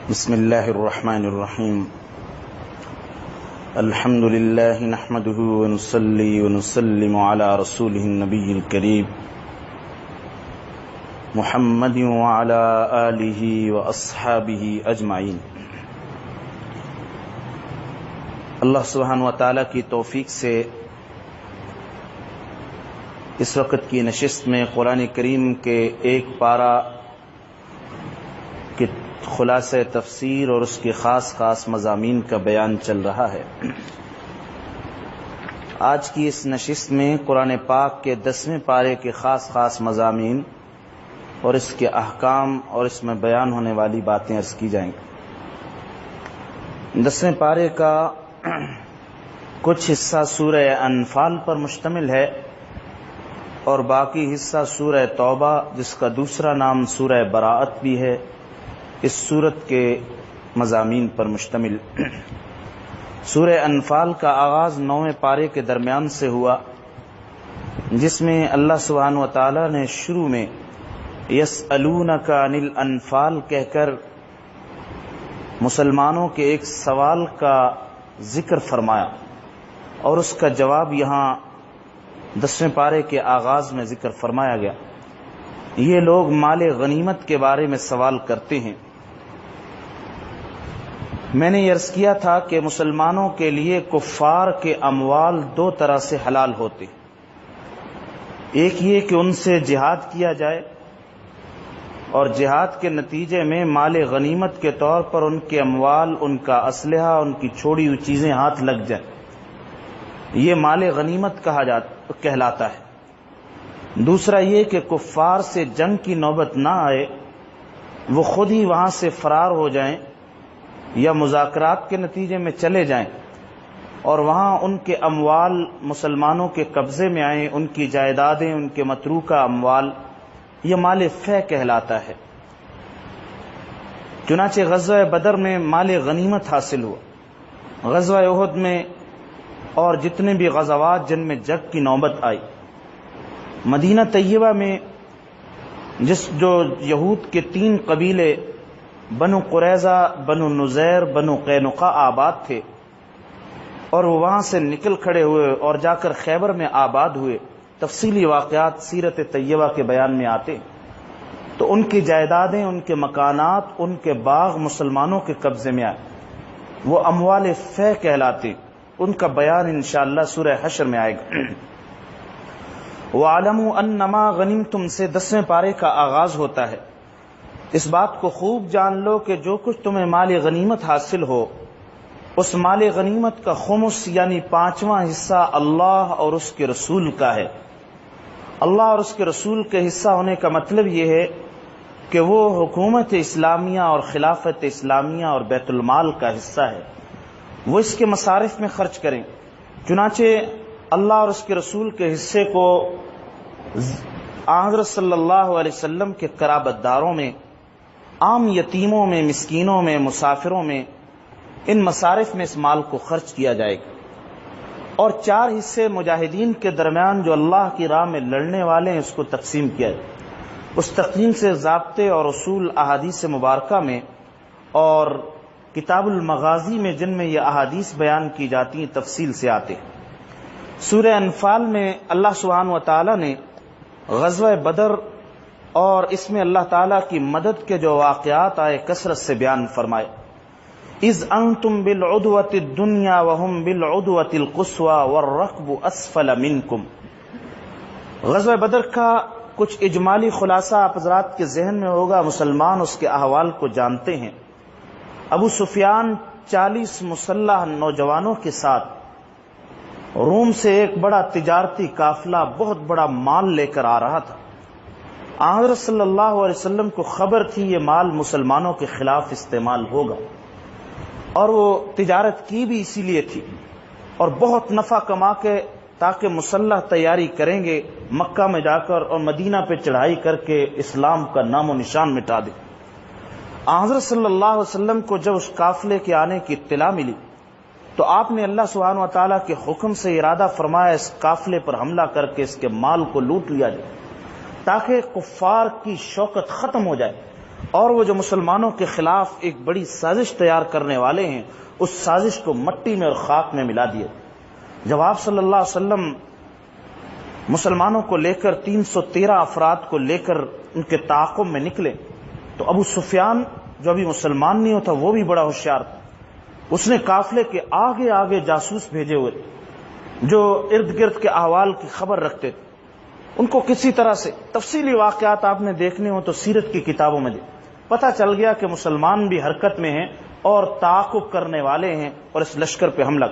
بسم اللہ الرحمن الرحیم الحمد للہ نحمده ونصلی ونسلم علی رسوله النبی الکریم محمد وعلی آلہ واصحابہ اجمعین۔ اللہ سبحانہ وتعالی کی توفیق سے اس وقت کی نشست میں قرآن کریم کے ایک پارہ کے خلاصہ تفسیر اور اس کے خاص مضامین کا بیان چل رہا ہے۔ آج کی اس نشست میں قرآن پاک کے 10ویں پارے کے خاص مضامین اور اس کے احکام اور اس میں بیان ہونے والی باتیں عرض کی جائیں گی۔ 10ویں پارے کا کچھ حصہ سورہ انفال پر مشتمل ہے اور باقی حصہ سورہ توبہ، جس کا دوسرا نام سورہ براءت بھی ہے، اس سورت کے مضامین پر مشتمل۔ سورہ انفال کا آغاز 9ویں پارے کے درمیان سے ہوا، جس میں اللہ سبحانہ وتعالی نے شروع میں یسألونک عن الانفال کہہ کر مسلمانوں کے ایک سوال کا ذکر فرمایا اور اس کا جواب یہاں 10ویں پارے کے آغاز میں ذکر فرمایا گیا۔ یہ لوگ مال غنیمت کے بارے میں سوال کرتے ہیں۔ میں نے عرض کیا تھا کہ مسلمانوں کے لیے کفار کے اموال دو طرح سے حلال ہوتے ہیں۔ ایک یہ کہ ان سے جہاد کیا جائے اور جہاد کے نتیجے میں مال غنیمت کے طور پر ان کے اموال، ان کا اسلحہ، ان کی چھوڑی ہوئی چیزیں ہاتھ لگ جائیں، یہ مال غنیمت کہلاتا ہے۔ دوسرا یہ کہ کفار سے جنگ کی نوبت نہ آئے، وہ خود ہی وہاں سے فرار ہو جائیں یا مذاکرات کے نتیجے میں چلے جائیں اور وہاں ان کے اموال مسلمانوں کے قبضے میں آئیں، ان کی جائیدادیں، ان کے متروکہ اموال، یہ مال فے کہلاتا ہے۔ چنانچہ غزوہ بدر میں مال غنیمت حاصل ہوا، غزوہ احد میں اور جتنے بھی غزوات جن میں جنگ کی نوبت آئی۔ مدینہ طیبہ میں جو یہود کے 3 قبیلے بنو قریظہ، بنو نذیر، بنو قینقاع آباد تھے اور وہ وہاں سے نکل کھڑے ہوئے اور جا کر خیبر میں آباد ہوئے، تفصیلی واقعات سیرت طیبہ کے بیان میں آتے، تو ان کی جائیدادیں، ان کے مکانات، ان کے باغ مسلمانوں کے قبضے میں آئے، وہ اموال فے کہلاتے، ان کا بیان انشاءاللہ سورہ حشر میں آئے گا۔ وَاعْلَمُوا أَنَّمَا غَنِمْتُمْ سے 10ویں پارے کا آغاز ہوتا ہے۔ اس بات کو خوب جان لو کہ جو کچھ تمہیں مال غنیمت حاصل ہو، اس مال غنیمت کا خمس یعنی 5واں حصہ اللہ اور اس کے رسول کا ہے۔ اللہ اور اس کے رسول کے حصہ ہونے کا مطلب یہ ہے کہ وہ حکومت اسلامیہ اور خلافت اسلامیہ اور بیت المال کا حصہ ہے، وہ اس کے مصارف میں خرچ کریں۔ چنانچہ اللہ اور اس کے رسول کے حصے کو حضرت صلی اللہ علیہ وسلم کے قرابت داروں میں، عام یتیموں میں، مسکینوں میں، مسافروں میں، ان مصارف میں اس مال کو خرچ کیا جائے گا۔ اور 4 حصے مجاہدین کے درمیان جو اللہ کی راہ میں لڑنے والے ہیں اس کو تقسیم کیا جائے۔ اس تقسیم سے ضابطے اور اصول احادیث مبارکہ میں اور کتاب المغازی میں، جن میں یہ احادیث بیان کی جاتی ہیں، تفصیل سے آتے ہیں۔ سورہ انفال میں اللہ سبحانہ وتعالی نے غزوہ بدر اور اس میں اللہ تعالیٰ کی مدد کے جو واقعات آئے کثرت سے بیان فرمائے۔ اذ انتم بالعدوۃ الدنیا وهم بالعدوۃ القصوى والركب اسفل منکم۔ غزوہ بدر کا کچھ اجمالی خلاصہ آپ حضرات کے ذہن میں ہوگا، مسلمان اس کے احوال کو جانتے ہیں۔ ابو سفیان 40 مسلح نوجوانوں کے ساتھ روم سے ایک بڑا تجارتی قافلہ، بہت بڑا مال لے کر آ رہا تھا۔ حضرت صلی اللہ علیہ وسلم کو خبر تھی یہ مال مسلمانوں کے خلاف استعمال ہوگا، اور وہ تجارت کی بھی اسی لیے تھی اور بہت نفع کما کے تاکہ مسلح تیاری کریں گے مکہ میں جا کر اور مدینہ پہ چڑھائی کر کے اسلام کا نام و نشان مٹا دیں۔ حضرت صلی اللہ علیہ وسلم کو جب اس قافلے کے آنے کی اطلاع ملی تو آپ نے اللہ سبحانہ وتعالیٰ کے حکم سے ارادہ فرمایا اس قافلے پر حملہ کر کے اس کے مال کو لوٹ لیا جائے تاکہ کفار کی شوکت ختم ہو جائے اور وہ جو مسلمانوں کے خلاف ایک بڑی سازش تیار کرنے والے ہیں، اس سازش کو مٹی میں اور خاک میں ملا دیا۔ جب آپ صلی اللہ علیہ وسلم مسلمانوں کو لے کر 313 افراد کو لے کر ان کے تعاقب میں نکلے تو ابو سفیان جو ابھی مسلمان نہیں ہوتا وہ بھی بڑا ہوشیار تھا، اس نے قافلے کے آگے آگے جاسوس بھیجے ہوئے جو ارد گرد کے احوال کی خبر رکھتے تھے، ان کو کسی طرح سے تفصیلی واقعات آپ نے دیکھنے ہو تو سیرت کی کتابوں میں پتہ چل گیا کہ مسلمان بھی حرکت میں ہیں اور تعاقب کرنے والے ہیں اور اس لشکر پہ حملہ۔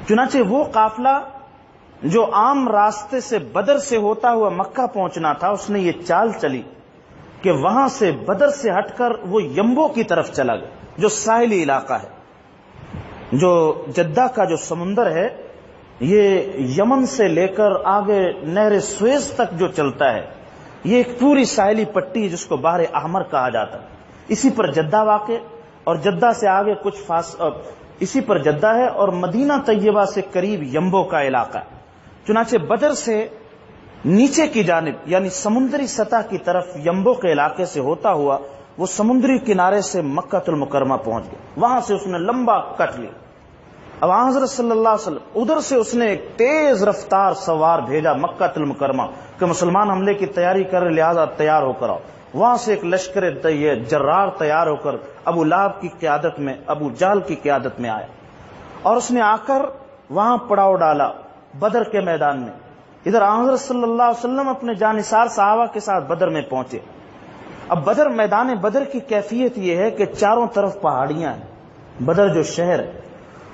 چنانچہ وہ قافلہ جو عام راستے سے بدر سے ہوتا ہوا مکہ پہنچنا تھا، اس نے یہ چال چلی کہ وہاں سے بدر سے ہٹ کر وہ یمبو کی طرف چلا گیا، جو ساحلی علاقہ ہے، جو جدہ کا جو سمندر ہے، یہ یمن سے لے کر آگے نہر سویز تک جو چلتا ہے، یہ ایک پوری ساحلی پٹی جس کو بحر احمر کہا جاتا ہے، اسی پر جدہ واقع، اور جدہ سے آگے اسی پر جدہ ہے، اور مدینہ طیبہ سے قریب یمبو کا علاقہ ہے۔ چنانچہ بدر سے نیچے کی جانب یعنی سمندری سطح کی طرف یمبو کے علاقے سے ہوتا ہوا وہ سمندری کنارے سے مکہ المکرمہ پہنچ گیا، وہاں سے اس نے لمبا کٹ لیا۔ اب حضرت صلی اللہ علیہ وسلم ادھر سے اس نے ایک تیز رفتار سوار بھیجا مکہ المکرمہ کہ مسلمان حملے کی تیاری کر لہذا تیار ہو کر آؤ۔ وہاں سے ایک لشکر جرار تیار ہو کر ابو لہب کی قیادت میں، ابو جہل کی قیادت میں آیا، اور اس نے آ کر وہاں پڑاؤ ڈالا بدر کے میدان میں۔ ادھر حضرت صلی اللہ علیہ وسلم اپنے جانثار صحابہ کے ساتھ بدر میں پہنچے۔ اب بدر میدان بدر کی کیفیت یہ ہے کہ چاروں طرف پہاڑیاں ہیں، بدر جو شہر ہے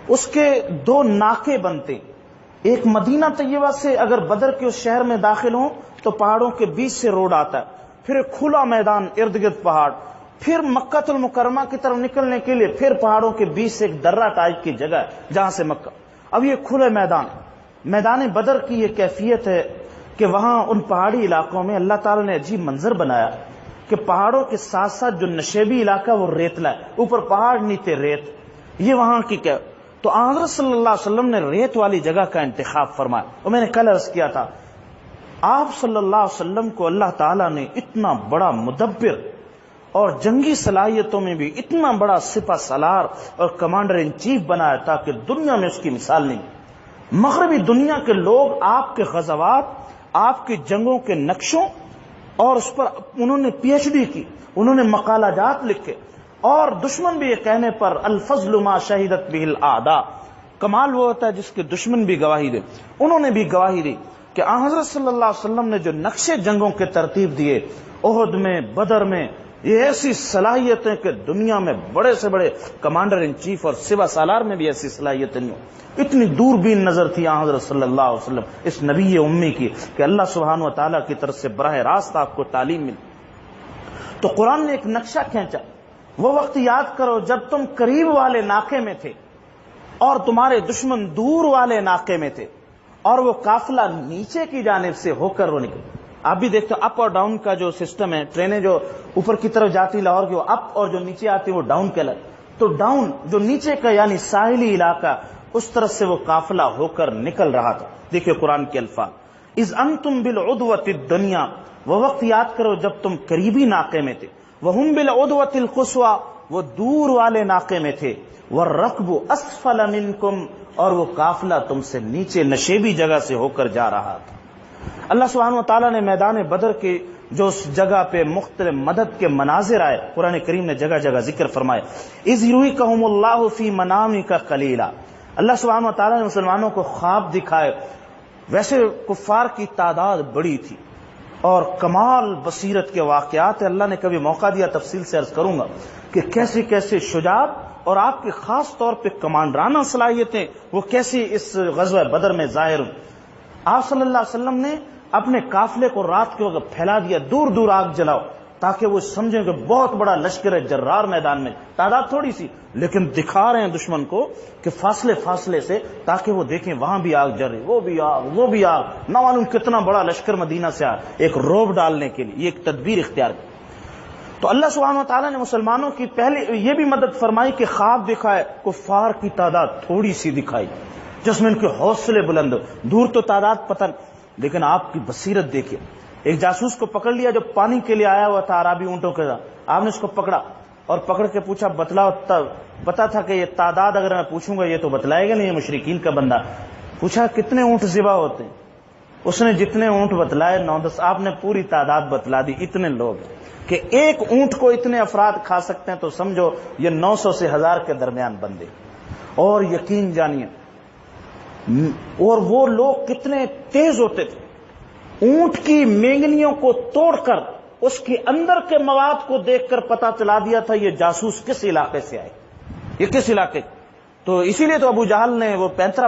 اس کے دو ناکے بنتے ہیں، ایک مدینہ طیبہ سے اگر بدر کے اس شہر میں داخل ہوں تو پہاڑوں کے بیچ سے روڈ آتا ہے، پھر ایک کھلا میدان ارد گرد پہاڑ، پھر مکہ المکرمہ کی طرف نکلنے کے لیے پھر پہاڑوں کے بیچ سے ایک درہ ٹائپ کی جگہ ہے جہاں سے مکہ۔ اب یہ کھلے میدان بدر کی یہ کیفیت ہے کہ وہاں ان پہاڑی علاقوں میں اللہ تعالی نے عجیب منظر بنایا کہ پہاڑوں کے ساتھ ساتھ جو نشیبی علاقہ وہ ریتلا ہے، اوپر پہاڑ نیچے ریت، یہ وہاں کی کیا تو حضرت صلی اللہ علیہ وسلم نے ریت والی جگہ کا انتخاب فرمایا۔ اور میں نے کل عرض کیا تھا آپ صلی اللہ علیہ وسلم کو اللہ تعالیٰ نے اتنا بڑا مدبر اور جنگی صلاحیتوں میں بھی اتنا بڑا سپہ سالار اور کمانڈر ان چیف بنایا تھا کہ دنیا میں اس کی مثال نہیں۔ مغربی دنیا کے لوگ آپ کے غزوات، آپ کی جنگوں کے نقشوں اور اس پر انہوں نے پی ایچ ڈی کی، انہوں نے مقالہ جات لکھے، اور دشمن بھی یہ کہنے پر الفضل ما شہدت به الاعداء، کمال وہ ہوتا ہے جس کے دشمن بھی گواہی دے۔ انہوں نے بھی گواہی دی کہ حضرت صلی اللہ علیہ وسلم نے جو نقشے جنگوں کے ترتیب دیے احد میں، بدر میں، یہ ایسی صلاحیتیں کہ دنیا میں بڑے سے بڑے کمانڈر ان چیف اور سپہ سالار میں بھی ایسی صلاحیتیں نہیں ہوں۔ اتنی دوربین نظر تھی حضرت صلی اللہ علیہ وسلم اس نبی امی کی کہ اللہ سبحانہ و تعالیٰ کی طرف سے براہ راست آپ کو تعلیم ملی۔ تو قرآن نے ایک نقشہ کھینچا، وہ وقت یاد کرو جب تم قریب والے ناکے میں تھے اور تمہارے دشمن دور والے ناکے میں تھے، اور وہ قافلہ نیچے کی جانب سے ہو کر وہ نکل۔ آپ بھی دیکھتے ہو اپ اور ڈاؤن کا جو سسٹم ہے، ٹرینیں جو اوپر کی طرف جاتی لاہور کی وہ اپ اور جو نیچے آتی وہ ڈاؤن کہلاتی، تو ڈاؤن جو نیچے کا یعنی ساحلی علاقہ اس طرف سے وہ قافلہ ہو کر نکل رہا تھا۔ دیکھیں قرآن کے الفاظ، اذ انتم بالعدوۃ الدنیا، وہ وقت یاد کرو جب تم قریبی ناکے میں تھے، وہم بالعدوۃ القصویٰ، وہ دور والے ناکے میں تھے، والرکب اسفل منکم، اور وہ قافلہ تم سے نیچے نشیبی جگہ سے ہو کر جا رہا تھا۔ اللہ سبحانہ و تعالیٰ نے میدان بدر کے جو اس جگہ پہ مختلف مدد کے مناظر آئے، قرآن کریم نے جگہ جگہ ذکر فرمائے، اذ یریکہم اللہ فی منامک قلیلا، اللہ سبحانہ و تعالیٰ نے مسلمانوں کو خواب دکھائے۔ ویسے کفار کی تعداد بڑی تھی اور کمال بصیرت کے واقعات، اللہ نے کبھی موقع دیا تفصیل سے عرض کروں گا کہ کیسے کیسے شجاعت اور آپ کے خاص طور پہ کمانڈرانہ صلاحیتیں وہ کیسی اس غزوہ بدر میں ظاہر ہوئی۔ آپ صلی اللہ علیہ وسلم نے اپنے قافلے کو رات کے وقت پھیلا دیا، دور دور آگ جلاؤ تاکہ وہ سمجھیں کہ بہت بڑا لشکر ہے جرار میدان میں، تعداد تھوڑی سی لیکن دکھا رہے ہیں دشمن کو کہ فاصلے فاصلے سے، تاکہ وہ دیکھیں وہاں بھی آگ جل رہی، وہ بھی آگ، وہ بھی آگ، نہ معلوم کتنا بڑا لشکر مدینہ سے آیا، ایک روب ڈالنے کے لیے یہ ایک تدبیر اختیار کی۔ تو اللہ سبحانہ و تعالیٰ نے مسلمانوں کی پہلے یہ بھی مدد فرمائی کہ خواب دکھائے، کفار کی تعداد تھوڑی سی دکھائی جس میں ان کے حوصلے بلند، دور تو تعداد پتہ لیکن آپ کی بصیرت دیکھیے۔ ایک جاسوس کو پکڑ لیا جو پانی کے لیے آیا ہوا تھا عربی اونٹوں کے ساتھ، آپ نے اس کو پکڑا اور پکڑ کے پوچھا بتلاؤ، پتا تھا کہ یہ تعداد اگر میں پوچھوں گا یہ تو بتلائے گا نہیں، یہ مشرکین کا بندہ. پوچھا کتنے اونٹ ذبح ہوتے ہیں؟ اس نے جتنے اونٹ بتلائے 9-10. آپ نے پوری تعداد بتلا دی. اتنے لوگ کہ ایک اونٹ کو اتنے افراد کھا سکتے ہیں، تو سمجھو یہ 900 سے 1000 کے درمیان بندے. اور یقین جانیے، اور وہ لوگ کتنے تیز ہوتے تھے، اونٹ کی مینگنیوں کو توڑ کر اس کے اندر کے مواد کو دیکھ کر پتا چلا دیا تھا یہ جاسوس کس علاقے سے آئے، یہ کس علاقے. تو اسی لیے تو ابو جہل نے وہ پینترا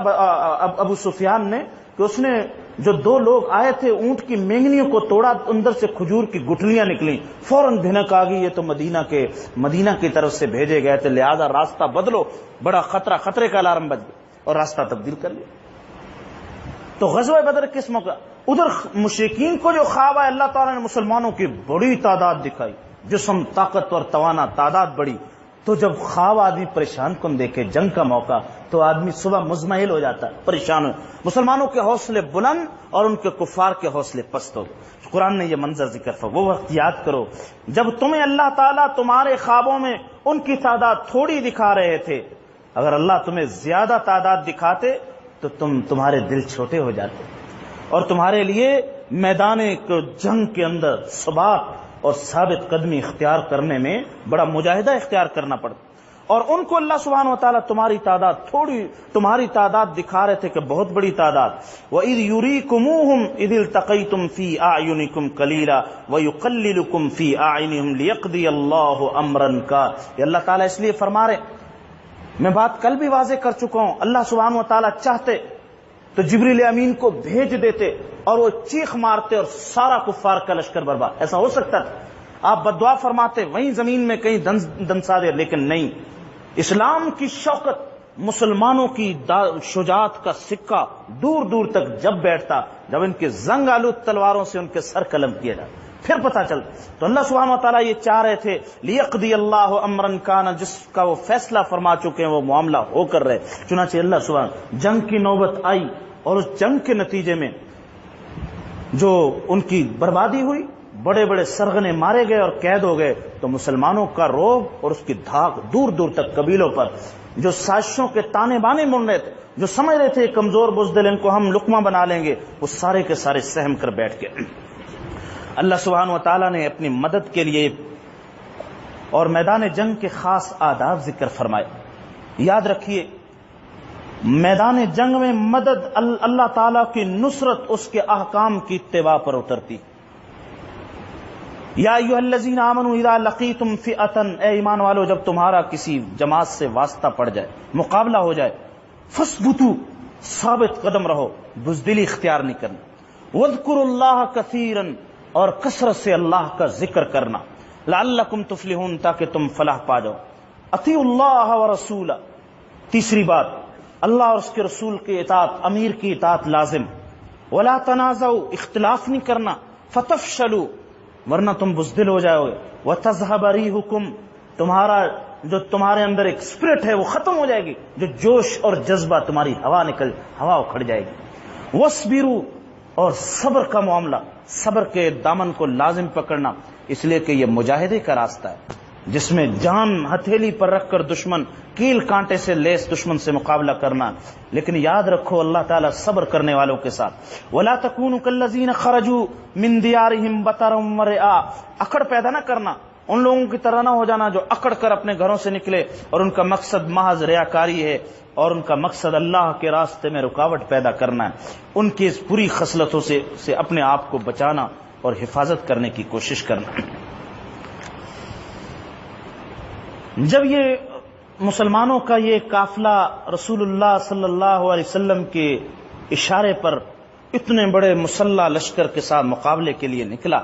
ابو سفیان نے کہ اس نے جو 2 لوگ آئے تھے اونٹ کی مینگنیوں کو توڑا، اندر سے کھجور کی گٹھلیاں نکلیں، فوراً بھنک آ گئی یہ تو مدینہ کی طرف سے بھیجے گئے تھے، لہذا راستہ بدلو. بڑا خطرے کا الارم بج گیا اور راستہ تبدیل کر لیا. تو غزوہ بدر کس موقع؟ ادھر مشرکین کو جو خواب ہے اللہ تعالیٰ نے مسلمانوں کی بڑی تعداد دکھائی، جسم طاقتور توانا، تعداد بڑی. تو جب خواب آدمی پریشان کن دیکھے، جنگ کا موقع، تو آدمی صبح مزمحل ہو جاتا ہے، پریشان ہو. مسلمانوں کے حوصلے بلند اور ان کے کفار کے حوصلے پست ہو. قرآن نے یہ منظر ذکر فرمایا. وہ وقت یاد کرو جب تمہیں اللہ تعالیٰ تمہارے خوابوں میں ان کی تعداد تھوڑی دکھا رہے تھے. اگر اللہ تمہیں زیادہ تعداد دکھاتے تو تمہارے دل چھوٹے ہو جاتے اور تمہارے لیے میدان جنگ کے اندر ثبات اور ثابت قدمی اختیار کرنے میں بڑا مجاہدہ اختیار کرنا پڑتا. اور ان کو اللہ سبحانہ و تعالیٰ تمہاری تعداد دکھا رہے تھے کہ بہت بڑی تعداد. وَإِذْ يُرِيكُمُوهُمْ إِذِ الْتَقَيْتُمْ فِي أَعْيُنِكُمْ قَلِيلًا وَيُقَلِّلُكُمْ فِي أَعْيُنِهُمْ لِيَقْضِيَ اللَّهُ أَمْرًا كَانَ. یہ اللہ تعالیٰ اس لیے فرما رہے، میں بات کل بھی واضح کر چکا ہوں، اللہ سبحانہ و تعالیٰ چاہتے تو جبریل امین کو بھیج دیتے اور وہ چیخ مارتے اور سارا کفار کا لشکر برباد. ایسا ہو سکتا تھا. آپ بددعا فرماتے وہیں زمین میں کہیں دنسا دے، لیکن نہیں. اسلام کی شوکت، مسلمانوں کی شجاعت کا سکہ دور دور تک جب بیٹھتا، جب ان کے زنگ آلود تلواروں سے ان کے سر قلم کیے جاتے، پھر پتہ چلتا. تو اللہ سبحانہ و تعالیٰ یہ چاہ رہے تھے لیقضی اللہ امرا کان، جس کا وہ فیصلہ فرما چکے ہیں وہ معاملہ ہو کر رہے. چنانچہ اللہ سبحانہ جنگ کی نوبت آئی اور اس جنگ کے نتیجے میں جو ان کی بربادی ہوئی، بڑے بڑے سرغنے مارے گئے اور قید ہو گئے. تو مسلمانوں کا روب اور اس کی دھاک دور دور تک قبیلوں پر، جو سازشوں کے تانے بانے بن رہے تھے، جو سمجھ رہے تھے کمزور بزدل ان کو ہم لقمہ بنا لیں گے، وہ سارے کے سارے سہم کر بیٹھ گئے. اللہ سبحانہ و تعالیٰ نے اپنی مدد کے لیے اور میدان جنگ کے خاص آداب ذکر فرمائے. یاد رکھیے میدان جنگ میں مدد اللہ تعالیٰ کی نصرت اس کے احکام کی اتباع پر اترتی. یا ایھا الذین آمنوا اذا لقیتم فئۃ، اے ایمان والو جب تمہارا کسی جماعت سے واسطہ پڑ جائے، مقابلہ ہو جائے، فثبتوا، ثابت قدم رہو، بزدلی اختیار نہیں کرنا. واذکروا اللہ کثیرا، اور کثرت سے اللہ کا ذکر کرنا. لعلکم تفلحون، تاکہ تم فلاح پا جاؤ. اطیعوا اللہ ورسولہ، تیسری بات اللہ اور اس کے رسول کی اطاعت، امیر کی اطاعت لازم. ولا تنازعوا، اختلاف نہیں کرنا. فتفشلوا، ورنہ تم بزدل ہو جاؤ گے. وتذهب ريحكم، تمہارے اندر ایک اسپرٹ ہے وہ ختم ہو جائے گی، جو جوش اور جذبہ تمہاری ہوا اکھڑ جائے گی. واصبروا، اور صبر کا معاملہ، صبر کے دامن کو لازم پکڑنا، اس لیے کہ یہ مجاہدے کا راستہ ہے جس میں جان ہتھیلی پر رکھ کر دشمن کیل کانٹے سے لیس دشمن سے مقابلہ کرنا. لیکن یاد رکھو اللہ تعالیٰ صبر کرنے والوں کے ساتھ. ولا تکونوا کالذین خرجوا من دیارہم بطرا ورئاء، اکڑ پیدا نہ کرنا، ان لوگوں کی طرح نہ ہو جانا جو اکڑ کر اپنے گھروں سے نکلے اور ان کا مقصد محض ریاکاری ہے اور ان کا مقصد اللہ کے راستے میں رکاوٹ پیدا کرنا ہے. ان کی اس بری خصلتوں سے اپنے آپ کو بچانا اور حفاظت کرنے کی کوشش کرنا. جب یہ مسلمانوں کا یہ قافلہ رسول اللہ صلی اللہ علیہ وسلم کے اشارے پر اتنے بڑے مسلح لشکر کے ساتھ مقابلے کے لیے نکلا،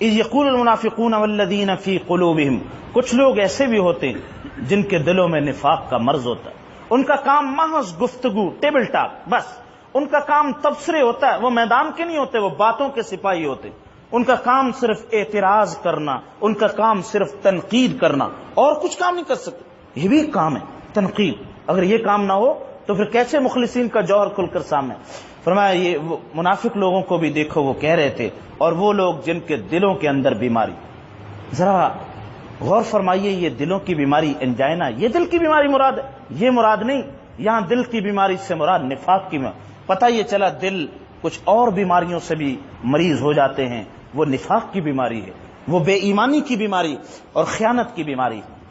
اذ یقول المنافقون والذین فی قلوبہم، کچھ لوگ ایسے بھی ہوتے ہیں جن کے دلوں میں نفاق کا مرض ہوتا ہے، ان کا کام محض گفتگو، ٹیبل ٹاک، بس ان کا کام تبصرے ہوتا ہے، وہ میدان کے نہیں ہوتے، وہ باتوں کے سپاہی ہوتے. ان کا کام صرف اعتراض کرنا، ان کا کام صرف تنقید کرنا، اور کچھ کام نہیں کر سکتے. یہ بھی کام ہے تنقید. اگر یہ کام نہ ہو تو پھر کیسے مخلصین کا جوہر کھل کر سامنے. فرمایا یہ منافق لوگوں کو بھی دیکھو وہ کہہ رہے تھے، اور وہ لوگ جن کے دلوں کے اندر بیماری. ذرا غور فرمائیے، یہ دلوں کی بیماری انجائنا، یہ دل کی بیماری مراد ہے، یہ مراد نہیں، یہاں دل کی بیماری سے مراد نفاق کی بیماری۔ پتہ یہ چلا دل کچھ اور بیماریوں سے بھی مریض ہو جاتے ہیں، وہ نفاق کی بیماری ہے، وہ بے ایمانی کی بیماری اور خیانت کی بیماری ہے۔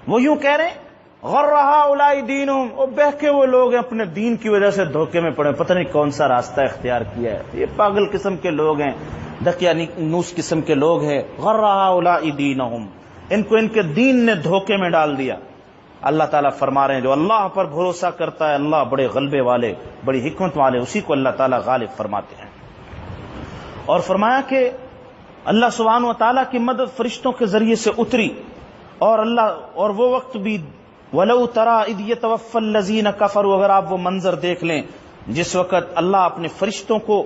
وہ یوں کہہ رہے ہیں غرّ ہؤلاء دینہم، وہ بہکے وہ لوگ ہیں اپنے دین کی وجہ سے دھوکے میں پڑے، پتہ نہیں کون سا راستہ اختیار کیا ہے، یہ پاگل قسم کے لوگ ہیں، دقیانوس قسم کے لوگ ہیں۔ غرّ ہؤلاء دینہم، ان کو ان کے دین نے دھوکے میں ڈال دیا۔ اللہ تعالیٰ فرما رہے ہیں جو اللہ پر بھروسہ کرتا ہے، اللہ بڑے غلبے والے، بڑی حکمت والے، اسی کو اللہ تعالیٰ غالب فرماتے ہیں۔ اور فرمایا کہ اللہ سبحانہ و تعالیٰ کی مدد فرشتوں کے ذریعے سے اتری، اور وہ وقت بھی وَلَوْ تَرَىٰ إِذْ يَتَوَفَّى الَّذِينَ كَفَرُوا، اگر آپ وہ منظر دیکھ لیں جس وقت اللہ اپنے فرشتوں کو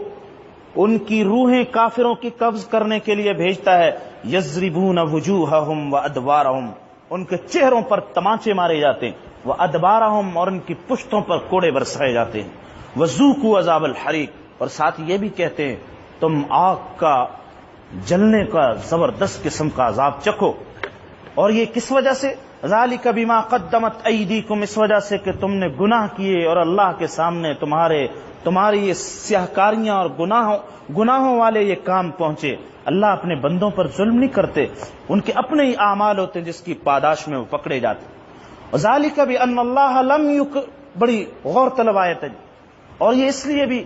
ان کی روحیں کافروں کی قبض کرنے کے لیے بھیجتا ہے، یضربون وجوہہم وادبارہم، ان کے چہروں پر تمانچے مارے جاتے ہیں، وادبارہم، اور ان کی پشتوں پر کوڑے برسائے جاتے ہیں، وذوقوا عذاب الحریق، اور ساتھ یہ بھی کہتے ہیں تم آگ کا جلنے کا زبردست قسم کا عذاب چکھو۔ اور یہ کس وجہ سے؟ ذالک بما قدمت ایدیکم، اس وجہ سے کہ تم نے گناہ کیے اور اللہ کے سامنے تمہاری یہ سیاہکاریاں اور گناہوں والے یہ کام پہنچے۔ اللہ اپنے بندوں پر ظلم نہیں کرتے، ان کے اپنے ہی اعمال ہوتے ہیں جس کی پاداش میں وہ پکڑے جاتے۔ ذالک بان اللہ لم بڑی غور طلب آیت ہے، اور یہ اس لیے بھی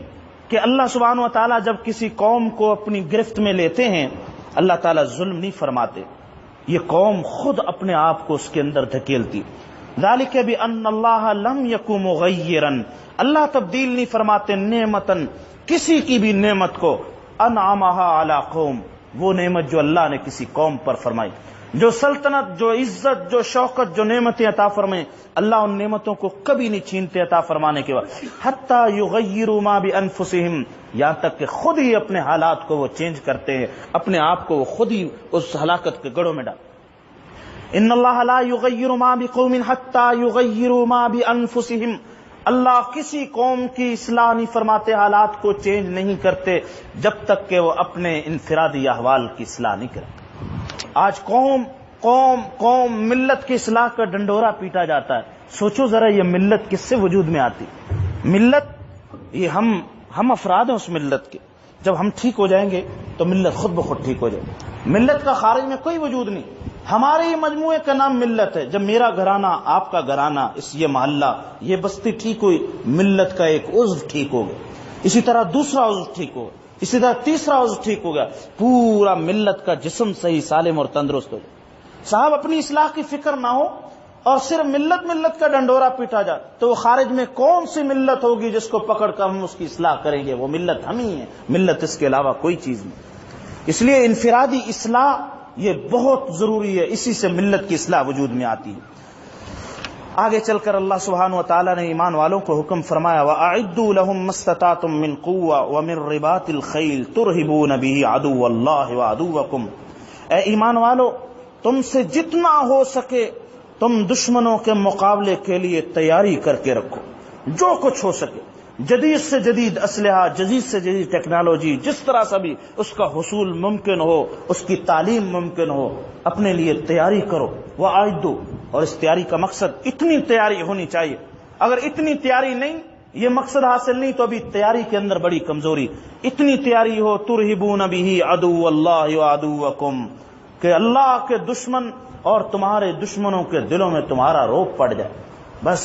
کہ اللہ سبحانہ و تعالیٰ جب کسی قوم کو اپنی گرفت میں لیتے ہیں، اللہ تعالیٰ ظلم نہیں فرماتے، یہ قوم خود اپنے آپ کو اس کے اندر دھکیلتی۔ ذالک بان اللہ لم یک مغیرا، اللہ تبدیل نہیں فرماتے نعمتن، کسی کی بھی نعمت کو، انعمہا علی قوم، وہ نعمت جو اللہ نے کسی قوم پر فرمائی، جو سلطنت، جو عزت، جو شوکت، جو نعمتیں عطا فرمائیں، اللہ ان نعمتوں کو کبھی نہیں چھینتے عطا فرمانے کے بعد، حتی یغیروا ما بانفسہم، یہاں تک کہ خود ہی اپنے حالات کو وہ چینج کرتے ہیں، اپنے آپ کو وہ خود ہی اس ہلاکت کے گڑھوں میں ڈال۔ ان اللہ لا یغیر ما بقوم حتی یغیروا ما بانفسہم، اللہ کسی قوم کی اصلاح نہیں فرماتے، حالات کو چینج نہیں کرتے جب تک کہ وہ اپنے انفرادی احوال کی اصلاح نہیں کرتے۔ آج قوم ملت کی اصلاح کا ڈنڈورا پیٹا جاتا ہے، سوچو ذرا یہ ملت کس سے وجود میں آتی؟ ملت یہ ہم افراد ہیں اس ملت کے، جب ہم ٹھیک ہو جائیں گے تو ملت خود بخود ٹھیک ہو جائے گی۔ ملت کا خارج میں کوئی وجود نہیں، ہمارے ہی مجموعے کا نام ملت ہے۔ جب میرا گھرانہ، آپ کا گھرانہ، یہ محلہ، یہ بستی ٹھیک ہوئی، ملت کا ایک عضو ٹھیک ہو گیا، اسی طرح دوسرا عضو ٹھیک ہو گیا، اسی طرح تیسرا عضو ٹھیک ہو گیا، پورا ملت کا جسم صحیح سالم اور تندرست ہو گیا۔ صاحب اپنی اصلاح کی فکر نہ ہو اور صرف ملت کا ڈنڈورا پیٹا جائے تو وہ خارج میں کون سی ملت ہوگی جس کو پکڑ کر ہم اس کی اصلاح کریں گے؟ وہ ملت ہم ہی ہیں، ملت اس کے علاوہ کوئی چیز نہیں۔ اس لیے انفرادی اصلاح یہ بہت ضروری ہے، اسی سے ملت کی اصلاح وجود میں آتی ہے۔ آگے چل کر اللہ سبحانہ و تعالیٰ نے ایمان والوں کو حکم فرمایا وَأَعِدُّوا لَهُم مَّا اسْتَطَعْتُم مِّن قُوَّةٍ وَمِن رِّبَاطِ الْخَيْلِ تُرْهِبُونَ بِهِ عَدُوَّ اللَّهِ وَعَدُوَّكُمْ، اے ایمان والو تم سے جتنا ہو سکے تم دشمنوں کے مقابلے کے لیے تیاری کر کے رکھو، جو کچھ ہو سکے، جدید سے جدید اسلحہ، جدید سے جدید ٹیکنالوجی، جس طرح سے بھی اس کا حصول ممکن ہو، اس کی تعلیم ممکن ہو، اپنے لیے تیاری کرو۔ وَأَعِدُّوا، اور اس تیاری کا مقصد اتنی تیاری ہونی چاہیے، اگر اتنی تیاری نہیں، یہ مقصد حاصل نہیں تو ابھی تیاری کے اندر بڑی کمزوری، اتنی تیاری ہو تُرْهِبُونَ بِهِ عَدُوَّ اللَّهِ وَعَدُوَّكُمْ، کہ اللہ کے دشمن اور تمہارے دشمنوں کے دلوں میں تمہارا روب پڑ جائے۔ بس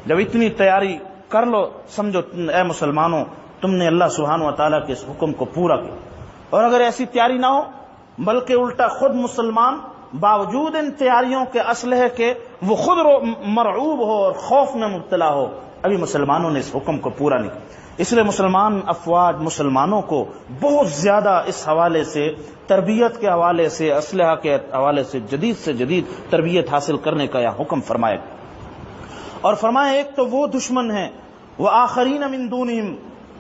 جب اتنی تیاری کر لو، سمجھو اے مسلمانوں تم نے اللہ سبحانہ و تعالیٰ کے اس حکم کو پورا کیا۔ اور اگر ایسی تیاری نہ ہو بلکہ الٹا خود مسلمان باوجود ان تیاریوں کے اسلحے کے وہ خود مرعوب ہو اور خوف میں مبتلا ہو، ابھی مسلمانوں نے اس حکم کو پورا نہیں کیا۔ اس لیے مسلمان افواج، مسلمانوں کو بہت زیادہ اس حوالے سے، تربیت کے حوالے سے، اسلحہ کے حوالے سے جدید تربیت حاصل کرنے کا یہ حکم فرمایا۔ اور فرمایا ایک تو وہ دشمن ہیں وآخرین من دونہم،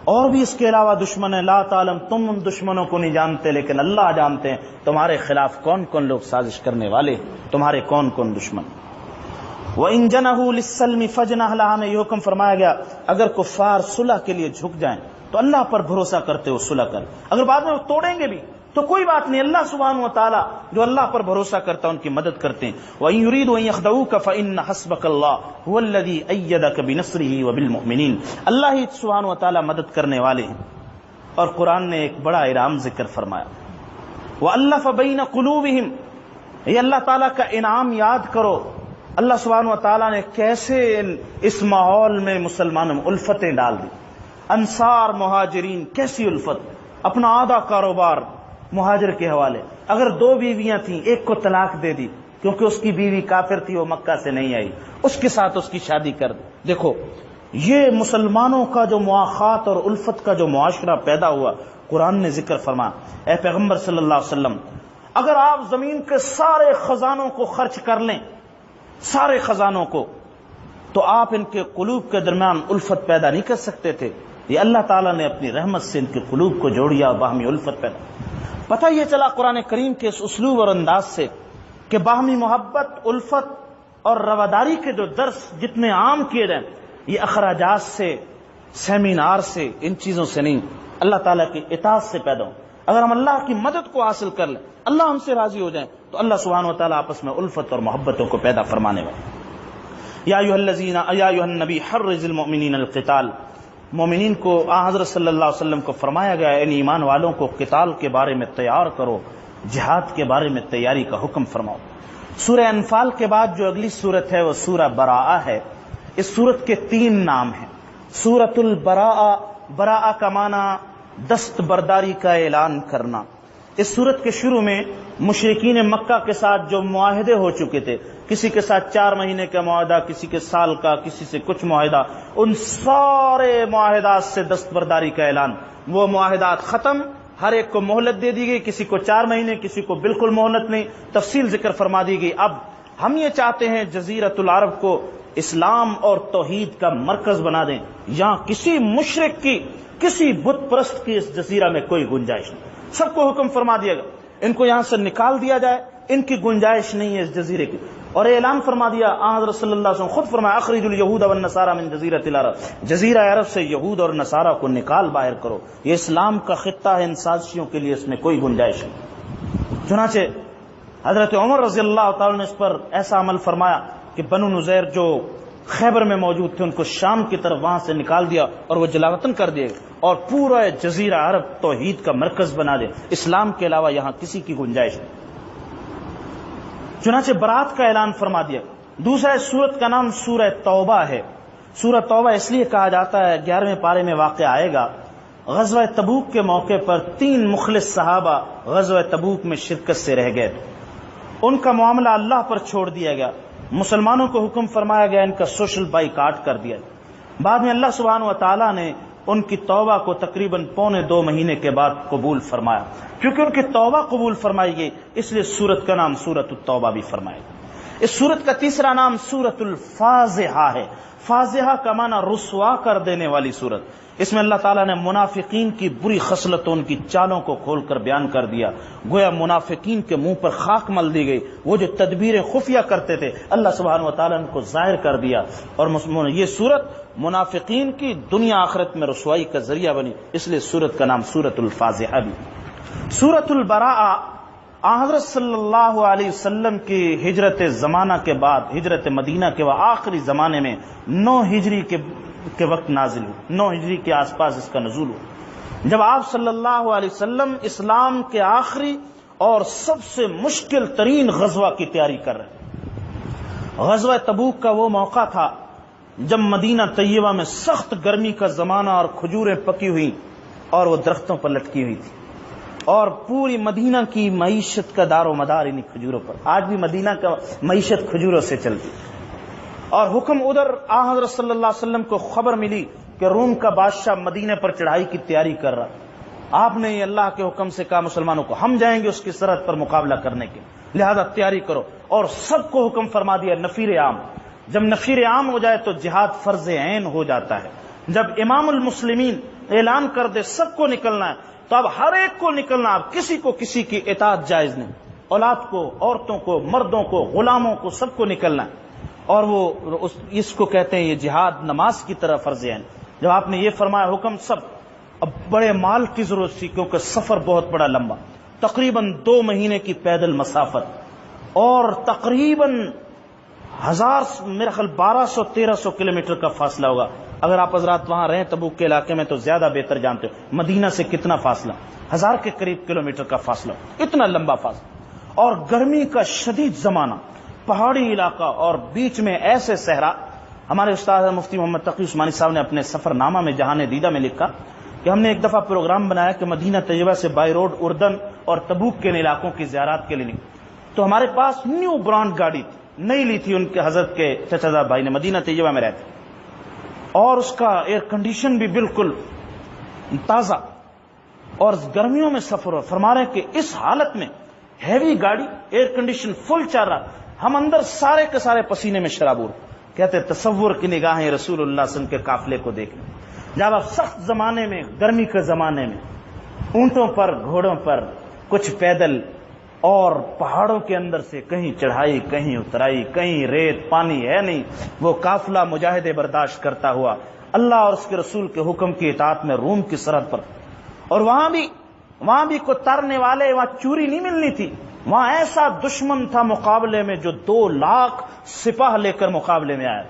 اور بھی اس کے علاوہ دشمن ہیں، لا تعلم، تم ان دشمنوں کو نہیں جانتے لیکن اللہ جانتے ہیں تمہارے خلاف کون کون لوگ سازش کرنے والے، تمہارے کون کون دشمن۔ وَإِن جَنَحُوا لِلسَّلْمِ فَاجْنَحْ لَهَا، میں یہ حکم فرمایا گیا اگر کفار صلح کے لیے جھک جائیں تو اللہ پر بھروسہ کرتے ہو صلح کر، اگر بعد میں وہ توڑیں گے بھی تو کوئی بات نہیں، اللہ سبحانہ و تعالیٰ جو اللہ پر بھروسہ کرتا ہے ان کی مدد کرتے ہیں۔ وَإِن يُرِيدُوا أَن يَخْدَعُوكَ فَإِنَّ حَسْبَكَ اللَّهُ هُوَ الَّذِي أَيَّدَكَ بِنَصْرِهِ وَبِالْمُؤْمِنِينَ، اللہ ہی سبحانہ و تعالیٰ مدد کرنے والے ہیں۔ اور قرآن نے ایک بڑا انعام ذکر فرمایا، وَأَلَّفَ بَيْنَ قُلُوبِهِمْ، یہ اللہ تعالیٰ کا انعام یاد کرو، اللہ سبحانہ و تعالیٰ نے کیسے اس ماحول میں مسلمانوں میں الفتیں ڈال دی۔ انصار مہاجرین، کیسی الفت، اپنا آدھا کاروبار مہاجر کے حوالے، اگر 2 بیویاں تھیں ایک کو طلاق دے دی کیونکہ اس کی بیوی کافر تھی، وہ مکہ سے نہیں آئی، اس کے ساتھ اس کی شادی کر دی۔ دیکھو یہ مسلمانوں کا جو مواخات اور الفت کا جو معاشرہ پیدا ہوا، قرآن نے ذکر فرمایا، اے پیغمبر صلی اللہ علیہ وسلم اگر آپ زمین کے سارے خزانوں کو خرچ کر لیں، سارے خزانوں کو، تو آپ ان کے قلوب کے درمیان الفت پیدا نہیں کر سکتے تھے۔ یہ اللہ تعالیٰ نے اپنی رحمت سے ان کے قلوب کو جوڑیا، باہمی الفت پیدا۔ پتہ یہ چلا قرآن کریم کے اس اسلوب اور انداز سے کہ باہمی محبت، الفت اور رواداری کے جو درس جتنے عام کیے جائیں، یہ اخراجات سے، سیمینار سے، ان چیزوں سے نہیں، اللہ تعالیٰ کی اطاعت سے پیدا ہو۔ اگر ہم اللہ کی مدد کو حاصل کر لیں، اللہ ہم سے راضی ہو جائیں، تو اللہ سبحانہ و تعالیٰ آپس میں الفت اور محبتوں کو پیدا فرمانے والے۔ یا ایھا النبی حرض المؤمنین القتال، مومنین کو حضرت صلی اللہ علیہ وسلم کو فرمایا گیا ان ایمان والوں کو قتال کے بارے میں تیار کرو، جہاد کے بارے میں تیاری کا حکم فرماؤ۔ سورہ انفال کے بعد جو اگلی سورت ہے وہ سورہ براءہ ہے۔ اس سورت کے 3 نام ہیں۔ سورۃ البراءہ، براءہ کا معنی دستبرداری کا اعلان کرنا۔ اس سورت کے شروع میں مشرکین مکہ کے ساتھ جو معاہدے ہو چکے تھے، کسی کے ساتھ 4 مہینے کا معاہدہ، کسی کے سال کا، کسی سے کچھ معاہدہ، ان سارے معاہدات سے دستبرداری کا اعلان۔ وہ معاہدات ختم، ہر ایک کو مہلت دے دی گئی، کسی کو 4 مہینے، کسی کو بالکل مہلت نہیں، تفصیل ذکر فرما دی گئی۔ اب ہم یہ چاہتے ہیں جزیرۃ العرب کو اسلام اور توحید کا مرکز بنا دیں، یہاں کسی مشرک کی، کسی بت پرست کی اس جزیرہ میں کوئی گنجائش نہیں۔ سب کو حکم فرما دیا گیا ان کو یہاں سے نکال دیا جائے، ان کی گنجائش نہیں ہے اس جزیرے کی۔ اور اعلان فرما دیا حضرت صلی اللہ علیہ وسلم خود فرمایا، اخرجوا اليہود والنصارى من جزیرۃ العرب، جزیرہ عرب سے یہود اور نصارہ کو نکال باہر کرو، یہ اسلام کا خطہ ہے، ان سازشوں کے لیے اس میں کوئی گنجائش نہیں۔ چنانچہ حضرت عمر رضی اللہ تعالی نے اس پر ایسا عمل فرمایا کہ بنو نذیر جو خیبر میں موجود تھے ان کو شام کی طرف وہاں سے نکال دیا اور وہ جلا وطن کر دیے، اور پورا جزیرہ عرب توحید کا مرکز بنا دے، اسلام کے علاوہ یہاں کسی کی گنجائش نہیں۔ چنانچہ برات کا اعلان فرما دیا۔ دوسرا اس سورت کا نام سورہ توبہ ہے۔ سورہ توبہ اس لیے کہا جاتا ہے، 11ویں پارے میں واقع آئے گا، غزوہ تبوک کے موقع پر 3 مخلص صحابہ غزوہ تبوک میں شرکت سے رہ گئے، ان کا معاملہ اللہ پر چھوڑ دیا گیا، مسلمانوں کو حکم فرمایا گیا ان کا سوشل بائیکاٹ کر دیا۔ بعد میں اللہ سبحانہ و تعالیٰ نے ان کی توبہ کو تقریباً 2.25 مہینے کے بعد قبول فرمایا۔ کیونکہ ان کی توبہ قبول فرمائی گئی اس لیے سورت کا نام سورۃ التوبہ بھی فرمایا گیا۔ اس سورت کا تیسرا نام سورۃ الفاضحہ ہے۔ فاضحہ کا معنی رسوا کر دینے والی سورت۔ اس میں اللہ تعالیٰ نے منافقین کی بری خصلتوں، ان کی چالوں کو کھول کر بیان کر دیا، گویا منافقین کے منہ پر خاک مل دی گئی، وہ جو تدبیریں خفیہ کرتے تھے اللہ سبحانہ و تعالیٰ نے ان کو ظاہر کر دیا، اور یہ سورت منافقین کی دنیا آخرت میں رسوائی کا ذریعہ بنی، اس لیے سورت کا نام سورۃ الفاضحہ بھی۔ سورۃ البراءہ حضرت صلی اللہ علیہ وسلم کی ہجرت زمانہ کے بعد، ہجرت مدینہ کے آخری زمانے میں 9 ہجری کے وقت نازل ہوئی، 9 ہجری کے آس پاس اس کا نزول ہوا، جب آپ صلی اللہ علیہ وسلم اسلام کے آخری اور سب سے مشکل ترین غزوہ کی تیاری کر رہے۔ غزوہ تبوک کا وہ موقع تھا جب مدینہ طیبہ میں سخت گرمی کا زمانہ اور کھجوریں پکی ہوئی اور وہ درختوں پر لٹکی ہوئی تھی، اور پوری مدینہ کی معیشت کا دار و مدار انہیں کھجوروں پر۔ آج بھی مدینہ کا معیشت کھجوروں سے چلتی، اور حکم ادھر حضرت صلی اللہ علیہ وسلم کو خبر ملی کہ روم کا بادشاہ مدینہ پر چڑھائی کی تیاری کر رہا۔ آپ نے اللہ کے حکم سے کہا مسلمانوں کو، ہم جائیں گے اس کی سرحد پر مقابلہ کرنے کے، لہذا تیاری کرو، اور سب کو حکم فرما دیا نفیر عام۔ جب نفیر عام ہو جائے تو جہاد فرض عین ہو جاتا ہے۔ جب امام المسلمین اعلان کر دے سب کو نکلنا ہے تو اب ہر ایک کو نکلنا، اب کسی کو کسی کی اطاعت جائز نہیں، اولاد کو، عورتوں کو، مردوں کو، غلاموں کو، سب کو نکلنا ہے، اور وہ اس کو کہتے ہیں یہ جہاد نماز کی طرح فرض عین۔ جب آپ نے یہ فرمایا حکم، سب، اب بڑے مال کی ضرورت تھی کیونکہ سفر بہت بڑا لمبا، تقریباً 2 مہینے کی پیدل مسافت اور تقریباً میرا خیال 1200-1300 کلومیٹر کا فاصلہ ہوگا. اگر آپ حضرات وہاں رہیں تبوک کے علاقے میں تو زیادہ بہتر جانتے ہو مدینہ سے کتنا فاصلہ، 1000 کے قریب کلومیٹر کا فاصلہ، اتنا لمبا فاصلہ. اور گرمی کا شدید زمانہ، پہاڑی علاقہ اور بیچ میں ایسے صحرا. ہمارے استاد مفتی محمد تقی عثمانی صاحب نے اپنے سفر نامہ میں جہان دیدہ میں لکھا کہ ہم نے ایک دفعہ پروگرام بنایا کہ مدینہ طیبہ سے بائی روڈ اردن اور تبوک کے علاقوں کی زیارات کے لیے، تو ہمارے پاس نیو برانڈ گاڑی تھی، نئی لی تھی ان کے حضرت کے چچا زاد بھائی نے، مدینہ طیبہ میں رہتے، اور اس کا ایئر کنڈیشن بھی بالکل تازہ، اور گرمیوں میں سفر. فرما رہے ہیں کہ اس حالت میں ہیوی گاڑی، ایئر کنڈیشن فل چل رہا، ہم اندر سارے کے سارے پسینے میں شرابور. کہتے تصور کی نگاہیں رسول اللہ صلی اللہ علیہ وسلم کے قافلے کو دیکھیں جب آپ سخت زمانے میں، گرمی کے زمانے میں، اونٹوں پر، گھوڑوں پر، کچھ پیدل، اور پہاڑوں کے اندر سے کہیں چڑھائی، کہیں اترائی، کہیں ریت پانی ہے نہیں، وہ قافلہ مجاہدے برداشت کرتا ہوا اللہ اور اس کے رسول کے حکم کی اطاعت میں روم کی سرحد پر. اور وہاں بھی کوئی ترنے والے، وہاں چوری نہیں ملنی تھی، وہاں ایسا دشمن تھا مقابلے میں جو 2 لاکھ سپاہ لے کر مقابلے میں آیا،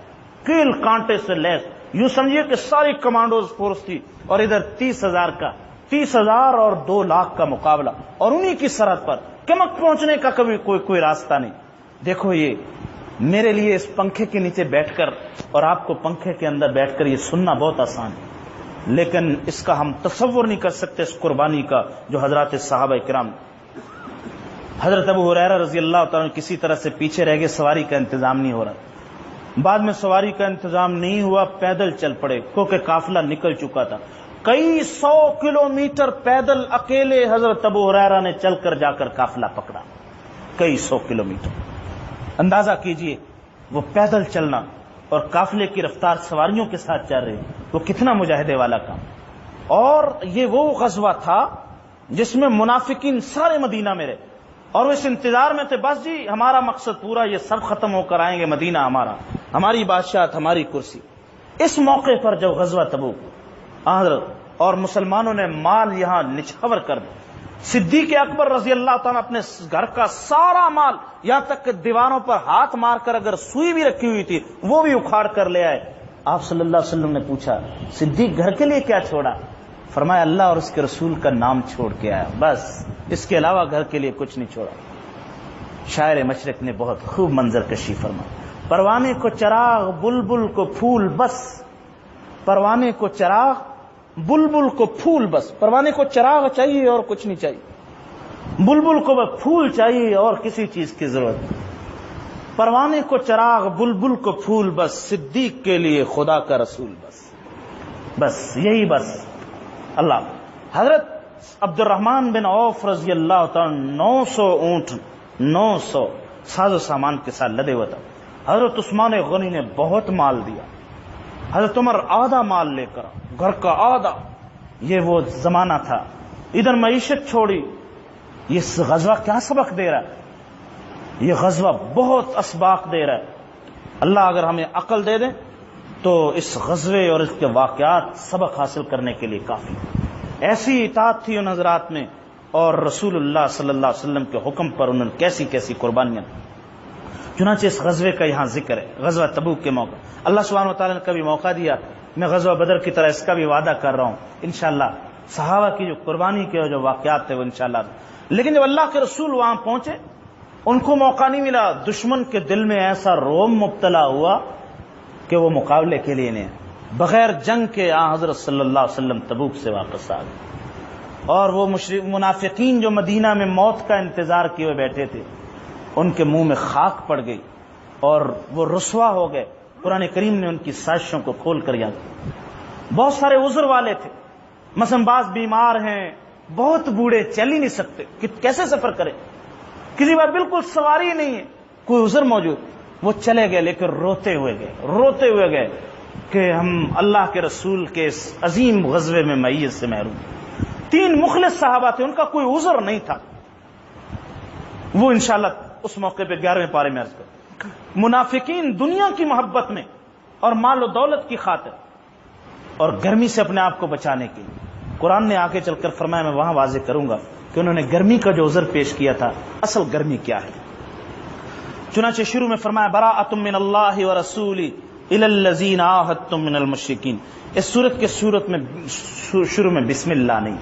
کیل کانٹے سے لیس. یوں سمجھیے کہ ساری کمانڈوز فورس تھی، اور ادھر 30,000 اور 2 لاکھ کا مقابلہ، اور انہی کی سرحد پر کمک پہنچنے کا کبھی کوئی راستہ نہیں. دیکھو یہ میرے لیے اس پنکھے کے نیچے بیٹھ کر اور آپ کو پنکھے کے اندر بیٹھ کر یہ سننا بہت آسان ہے، لیکن اس کا ہم تصور نہیں کر سکتے اس قربانی کا جو حضرات صحابہ کرام. حضرت ابو ہریرہ رضی اللہ تعالیٰ کسی طرح سے پیچھے رہ گئے، سواری کا انتظام نہیں ہو رہا. بعد میں سواری کا انتظام نہیں ہوا، پیدل چل پڑے کیونکہ قافلہ نکل چکا تھا. کئی 100 کلومیٹر پیدل اکیلے حضرت ابو ہریرہ نے چل کر جا کر قافلہ پکڑا. کئی 100 کلومیٹر، اندازہ کیجئے وہ پیدل چلنا اور قافلے کی رفتار سواریوں کے ساتھ چل رہی، وہ کتنا مجاہدے والا کام. اور یہ وہ غزوہ تھا جس میں منافقین سارے مدینہ میں رہے، اور وہ اس انتظار میں تھے بس جی ہمارا مقصد پورا، یہ سب ختم ہو کر آئیں گے مدینہ ہمارا، ہماری بادشاہت، ہماری کرسی. اس موقع پر جب غزوہ تبوک اور مسلمانوں نے مال یہاں نچھاور کر دیا، صدیق اکبر رضی اللہ تعالیٰ اپنے گھر کا سارا مال، یہاں تک کہ دیواروں پر ہاتھ مار کر اگر سوئی بھی رکھی ہوئی تھی وہ بھی اکھاڑ کر لے آئے. آپ صلی اللہ علیہ وسلم نے پوچھا صدیق گھر کے لیے کیا چھوڑا؟ فرمایا اللہ اور اس کے رسول کا نام چھوڑ کے آیا، بس اس کے علاوہ گھر کے لیے کچھ نہیں چھوڑا. شاعر مشرق نے بہت خوب منظر کشی فرمائی. پروانے کو چراغ بلبل کو پھول بس، پروانے کو چراغ بلبل کو پھول بس. پروانے کو چراغ چاہیے اور کچھ نہیں چاہیے، بلبل کو بس پھول چاہیے اور کسی چیز کی ضرورت نہیں. پروانے کو چراغ بلبل کو پھول بس، صدیق کے لیے خدا کا رسول بس، بس یہی بس. اللہ حضرت عبد الرحمن بن عوف رضی اللہ تعالیٰ 900 اونٹ 900 ساز و سامان کے ساتھ لدے ہوئے تھا. حضرت عثمان غنی نے بہت مال دیا، حضرت عمر آدھا مال لے کر، گھر کا آدھا. یہ وہ زمانہ تھا، ادھر معیشت چھوڑی. یہ غزوہ کیا سبق دے رہا ہے؟ یہ غزوہ بہت اسباق دے رہا ہے. اللہ اگر ہمیں عقل دے دے تو اس غزوے اور اس کے واقعات سبق حاصل کرنے کے لیے کافی. ایسی اطاعت تھی ان حضرات میں، اور رسول اللہ صلی اللہ علیہ وسلم کے حکم پر انہوں نے کیسی کیسی قربانیاں. چنانچہ اس غزوے کا یہاں ذکر ہے، غزوہ تبوک کے موقع. اللہ سبحانہ و تعالیٰ نے کبھی موقع دیا، میں غزوہ بدر کی طرح اس کا بھی وعدہ کر رہا ہوں انشاءاللہ. صحابہ کی جو قربانی کے جو واقعات تھے وہ انشاءاللہ. لیکن جب اللہ کے رسول وہاں پہنچے ان کو موقع نہیں ملا. دشمن کے دل میں ایسا روم مبتلا ہوا کہ وہ مقابلے کے لیے نہیں، بغیر جنگ کے حضرت صلی اللہ علیہ وسلم تبوک سے واپس آ گئے. اور وہ منافقین جو مدینہ میں موت کا انتظار کیے ہوئے بیٹھے تھے ان کے منہ میں خاک پڑ گئی اور وہ رسوا ہو گئے. قرآن کریم نے ان کی سازشوں کو کھول کر یاد. بہت سارے عذر والے تھے، مثلا بعض بیمار ہیں، بہت بوڑھے، چل ہی نہیں سکتے، کیسے سفر کریں، کسی بار بالکل سواری ہی نہیں ہے، کوئی عذر موجود. وہ چلے گئے لیکن روتے ہوئے گئے کہ ہم اللہ کے رسول کے اس عظیم غزوے میں معیت سے محروم. 3 مخلص صحابہ تھے، ان کا کوئی عذر نہیں تھا. وہ انشاءاللہ اس موقع پہ 11ویں پارے میں عرض کریں. منافقین دنیا کی محبت میں اور مال و دولت کی خاطر اور گرمی سے اپنے آپ کو بچانے کے لیے، قرآن نے آگے چل کر فرمایا، میں وہاں واضح کروں گا کہ انہوں نے گرمی کا جو عذر پیش کیا تھا اصل گرمی کیا ہے. چنانچہ شروع میں فرمایا براءۃ من اللہ ورسولہ الی الذین عاہدتم من المشرکین. اس صورت کے شروع میں بسم اللہ نہیں،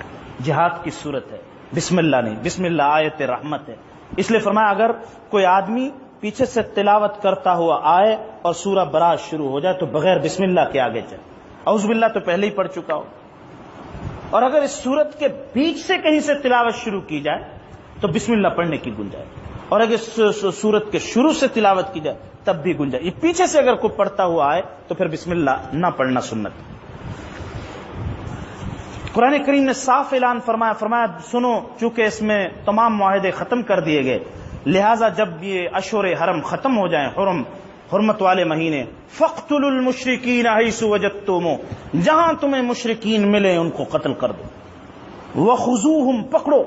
جہاد کی صورت ہے، بسم اللہ نہیں، بسم اللہ آیت رحمت ہے. اس لیے فرمایا اگر کوئی آدمی پیچھے سے تلاوت کرتا ہوا آئے اور سورہ براء شروع ہو جائے تو بغیر بسم اللہ کے آگے چلے. اعوذ باللہ تو پہلے ہی پڑھ چکا ہو، اور اگر اس سورت کے بیچ سے کہیں سے تلاوت شروع کی جائے تو بسم اللہ پڑھنے کی گنجائش، اور اگر اس سورت کے شروع سے تلاوت کی جائے تب بھی گنجائش. یہ پیچھے سے اگر کوئی پڑھتا ہوا آئے تو پھر بسم اللہ نہ پڑھنا سنت. قرآن کریم نے صاف اعلان فرمایا سنو، چونکہ اس میں تمام معاہدے ختم کر دیے گئے، لہٰذا جب یہ اشہر حرم ختم ہو جائیں، حرمت والے مہینے، فاقتلوا المشرکین حیث وجدتموہ، جہاں تمہیں مشرکین ملے ان کو قتل کر دو، وخذوہم، پکڑو،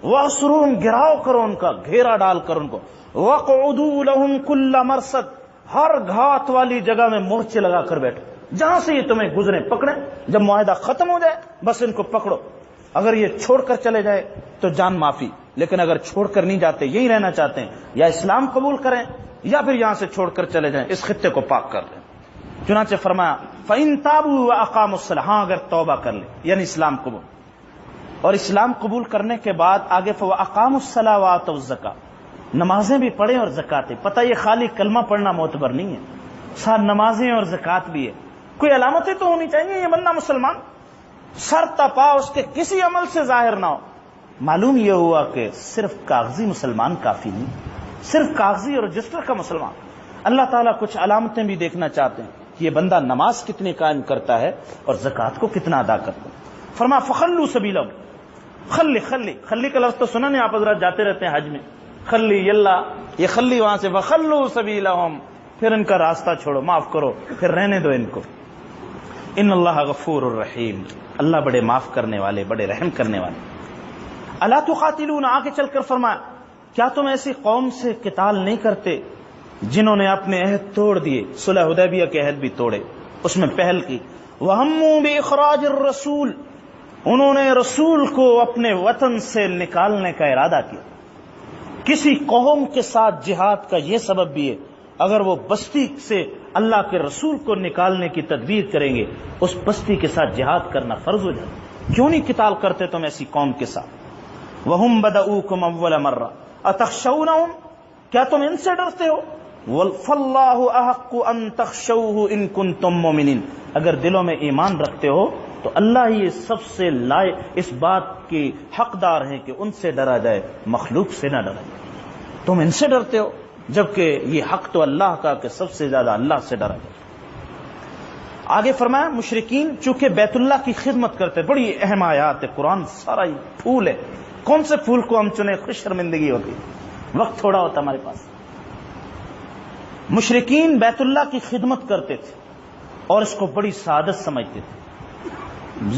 واحصروہم، گھراؤ کرو ان کا، گھیرا ڈال کر ان کو، وقعدوا لہم کل مرصد، ہر گھات والی جگہ میں مورچے لگا کر بیٹھو، جہاں سے یہ تمہیں گزریں پکڑیں. جب معاہدہ ختم ہو جائے بس ان کو پکڑو. اگر یہ چھوڑ کر چلے جائے تو جان معافی، لیکن اگر چھوڑ کر نہیں جاتے، یہی رہنا چاہتے ہیں، یا اسلام قبول کریں یا پھر یہاں سے چھوڑ کر چلے جائیں، اس خطے کو پاک کر لیں. چنانچہ فرمایا فَإِن تَابُوا وَأَقَامُوا الصَّلَاةَ، ہاں اگر توبہ کر لیں یعنی اسلام قبول، اور اسلام قبول کرنے کے بعد آگے وَأَقَامُوا الصَّلَاةَ وَآتَوُا الزَّكَاةَ، نمازیں بھی پڑھیں اور زکاتیں. پتہ یہ خالی کلمہ پڑھنا معتبر نہیں ہے، ساتھ نمازیں اور زکات بھی ہے. کوئی علامتیں تو ہونی چاہیے یہ بندہ مسلمان سر تپا اس کے کسی عمل سے ظاہر نہ ہو. معلوم یہ ہوا کہ صرف کاغذی مسلمان کافی نہیں، صرف کاغذی اور رجسٹر کا مسلمان. اللہ تعالیٰ کچھ علامتیں بھی دیکھنا چاہتے ہیں کہ یہ بندہ نماز کتنی قائم کرتا ہے اور زکات کو کتنا ادا کرتا ہے. فرمایا فخلوا سبیلہم، خلی کا لفظ تو سنا نہیں، آپ حضرات جاتے رہتے ہیں حج میں، خلی یلا، یہ خلی وہاں سے فخلوا سبیلہم، پھر ان کا راستہ چھوڑو، معاف کرو، پھر رہنے دو ان کو. ان اللہ غفور الرحیم، اللہ بڑے معاف کرنے والے، بڑے رحم کرنے والے. الا تقاتلون، آگے چل کر فرمایا کیا تم ایسی قوم سے قتال نہیں کرتے جنہوں نے اپنے عہد توڑ دیے، صلح حدیبیہ کے عہد بھی توڑے، اس میں پہل کی. وہموا باخراج الرسول، انہوں نے رسول کو اپنے وطن سے نکالنے کا ارادہ کیا. کسی قوم کے ساتھ جہاد کا یہ سبب بھی ہے، اگر وہ بستی سے اللہ کے رسول کو نکالنے کی تدبیر کریں گے اس بستی کے ساتھ جہاد کرنا فرض ہو جائے. کیوں نہیں قتال کرتے تم ایسی قوم کے ساتھ؟ وَهُمْ بَدَؤُوكُمْ أَوَّلَ مَرَّةٍ أَتَخْشَوْنَهُمْ، کیا تم ان سے ڈرتے ہو؟ فَاللَّهُ أَحَقُّ أَن تَخْشَوْهُ إِن كُنتُم مُّؤْمِنِينَ، اگر دلوں میں ایمان رکھتے ہو تو اللہ ہی سب سے لائق اس بات کی حقدار ہیں کہ ان سے ڈرا جائے، مخلوق سے نہ ڈرا جائے. تم ان سے ڈرتے ہو جبکہ یہ حق تو اللہ کا کہ سب سے زیادہ اللہ سے ڈرا جائے. آگے فرمایا مشرکین چونکہ بیت اللہ کی خدمت کرتے، بڑی اہم آیات ہے، قرآن سارا ہی پھول ہے، کون سے پھول کو ہم چنیں، خوش شرمندگی ہوتی، وقت تھوڑا ہوتا ہمارے پاس. مشرکین بیت اللہ کی خدمت کرتے تھے اور اس کو بڑی سعادت سمجھتے تھے.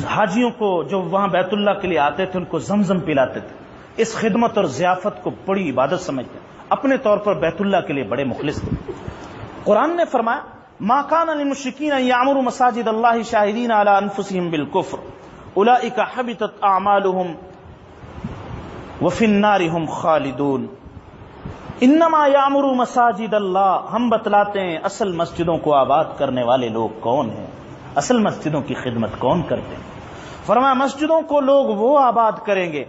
حاجیوں کو جو وہاں بیت اللہ کے لیے آتے تھے ان کو زمزم پلاتے تھے، اس خدمت اور ضیافت کو بڑی عبادت سمجھتے تھے، اپنے طور پر بیت اللہ کے لیے بڑے مخلص تھے. قرآن نے فرمایا ما کان للمشرکین ان یعمروا مساجد اللہ شاہدین علی انفسہم بالکفر اولئک حبطت اعمالہم وفی النار ہم خالدون. انما یعمروا مساجد اللہ، ہم بتلاتے ہیں اصل مسجدوں کو آباد کرنے والے لوگ کون ہیں، اصل مسجدوں کی خدمت کون کرتے ہیں. فرمایا مسجدوں کو لوگ وہ آباد کریں گے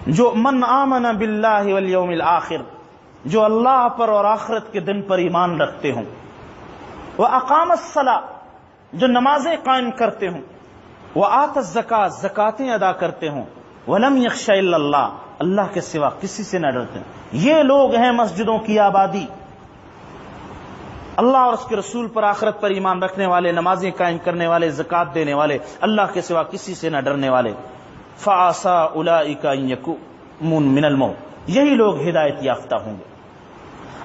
جو من آمن باللہ والیوم الآخر، جو اللہ پر اور آخرت کے دن پر ایمان رکھتے ہوں، وَأَقَامَ الصَّلَاةَ، جو نمازیں قائم کرتے ہوں، وَآتَ الزَّكَاةَ، زکاتیں ادا کرتے ہوں، وَلَمْ يَخْشَ إِلَّا اللَّهَ، اللہ کے سوا کسی سے نہ ڈرتے ہیں. یہ لوگ ہیں مسجدوں کی آبادی، اللہ اور اس کے رسول پر آخرت پر ایمان رکھنے والے، نمازیں قائم کرنے والے، زکات دینے والے، اللہ کے سوا کسی سے نہ ڈرنے والے. فَعَسَىٰ أُولَٰئِكَ أَن يَكُونُوا مِنَ الْمُهْتَدِينَ، یہی لوگ ہدایت یافتہ ہوں گے.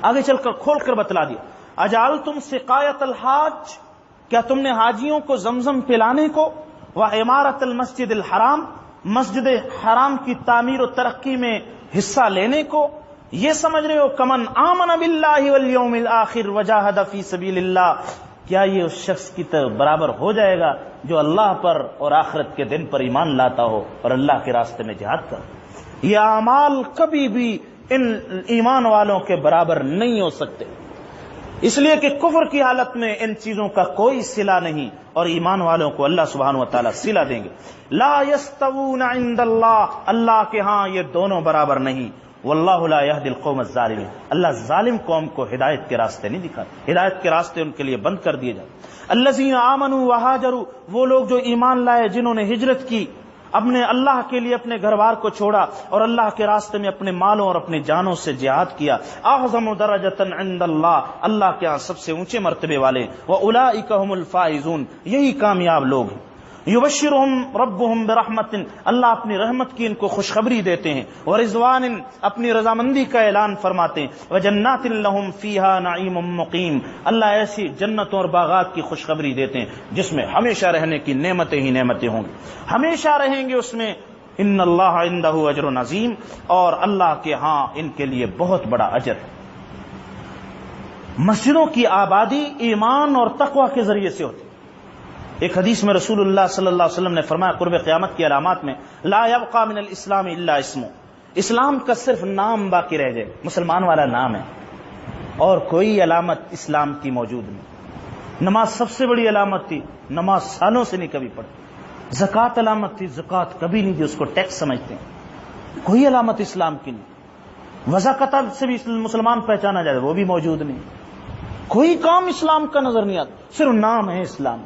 آگے چل کر کھول کر بتلا دیا اجعلتم سقایت الحاج، کیا تم نے حاجیوں کو زمزم پلانے کو، وعمارت المسجد الحرام، مسجد حرام کی تعمیر و ترقی میں حصہ لینے کو یہ سمجھ رہے ہو؟ کمن آمن باللہ والیوم الآخر وجاہد فی سبیل اللہ، کیا یہ اس شخص کی برابر ہو جائے گا جو اللہ پر اور آخرت کے دن پر ایمان لاتا ہو اور اللہ کے راستے میں جہاد کر. یہ اعمال کبھی بھی ان ایمان والوں کے برابر نہیں ہو سکتے، اس لیے کہ کفر کی حالت میں ان چیزوں کا کوئی صلہ نہیں، اور ایمان والوں کو اللہ سبحانہ و تعالیٰ صلہ دیں گے۔ لا یستوون عند اللہ، اللہ کے ہاں یہ دونوں برابر نہیں۔ واللہ لا یہدی القوم الظالمین، اللہ ظالم قوم کو ہدایت کے راستے نہیں دکھاتے، ہدایت کے راستے ان کے لیے بند کر دیے جاتے۔ الذین آمنوا وہاجروا، وہ لوگ جو ایمان لائے، جنہوں نے ہجرت کی، اپنے اللہ کے لیے اپنے گھر بار کو چھوڑا اور اللہ کے راستے میں اپنے مالوں اور اپنے جانوں سے جہاد کیا، اعظم درجۃ عند اللہ، اللہ کے ہاں سب سے اونچے مرتبے والے، واولئک هم الفائزون، یہی کامیاب لوگ ہیں۔ یبشرهم ربهم برحمت، اللہ اپنی رحمت کی ان کو خوشخبری دیتے ہیں، ورضوان، اپنی رضامندی کا اعلان فرماتے ہیں، وجنات لهم فیہا نعیم مقیم، اللہ ایسی جنتوں اور باغات کی خوشخبری دیتے ہیں جس میں ہمیشہ رہنے کی نعمتیں ہی نعمتیں ہوں گی، ہمیشہ رہیں گے اس میں۔ ان اللہ عندہ اجر عظیم، اور اللہ کے ہاں ان کے لیے بہت بڑا اجر ہے۔ مسجدوں کی آبادی ایمان اور تقوی کے ذریعے سے ہوتی ہے۔ ایک حدیث میں رسول اللہ صلی اللہ علیہ وسلم نے فرمایا، قرب قیامت کی علامات میں لا یبقى من الاسلام الا اسمه، اسلام کا صرف نام باقی رہ جائے، مسلمان والا نام ہے، اور کوئی علامت اسلام کی موجود نہیں۔ نماز سب سے بڑی علامت تھی، نماز سالوں سے نہیں کبھی پڑھی۔ زکوٰۃ علامت تھی، زکوٰۃ کبھی نہیں دی، اس کو ٹیکس سمجھتے ہیں، کوئی علامت اسلام کی نہیں۔ وضاقت سے بھی مسلمان پہچانا جائے وہ بھی موجود نہیں، کوئی کام اسلام کا نظر نہیں آتا، صرف نام ہے اسلام۔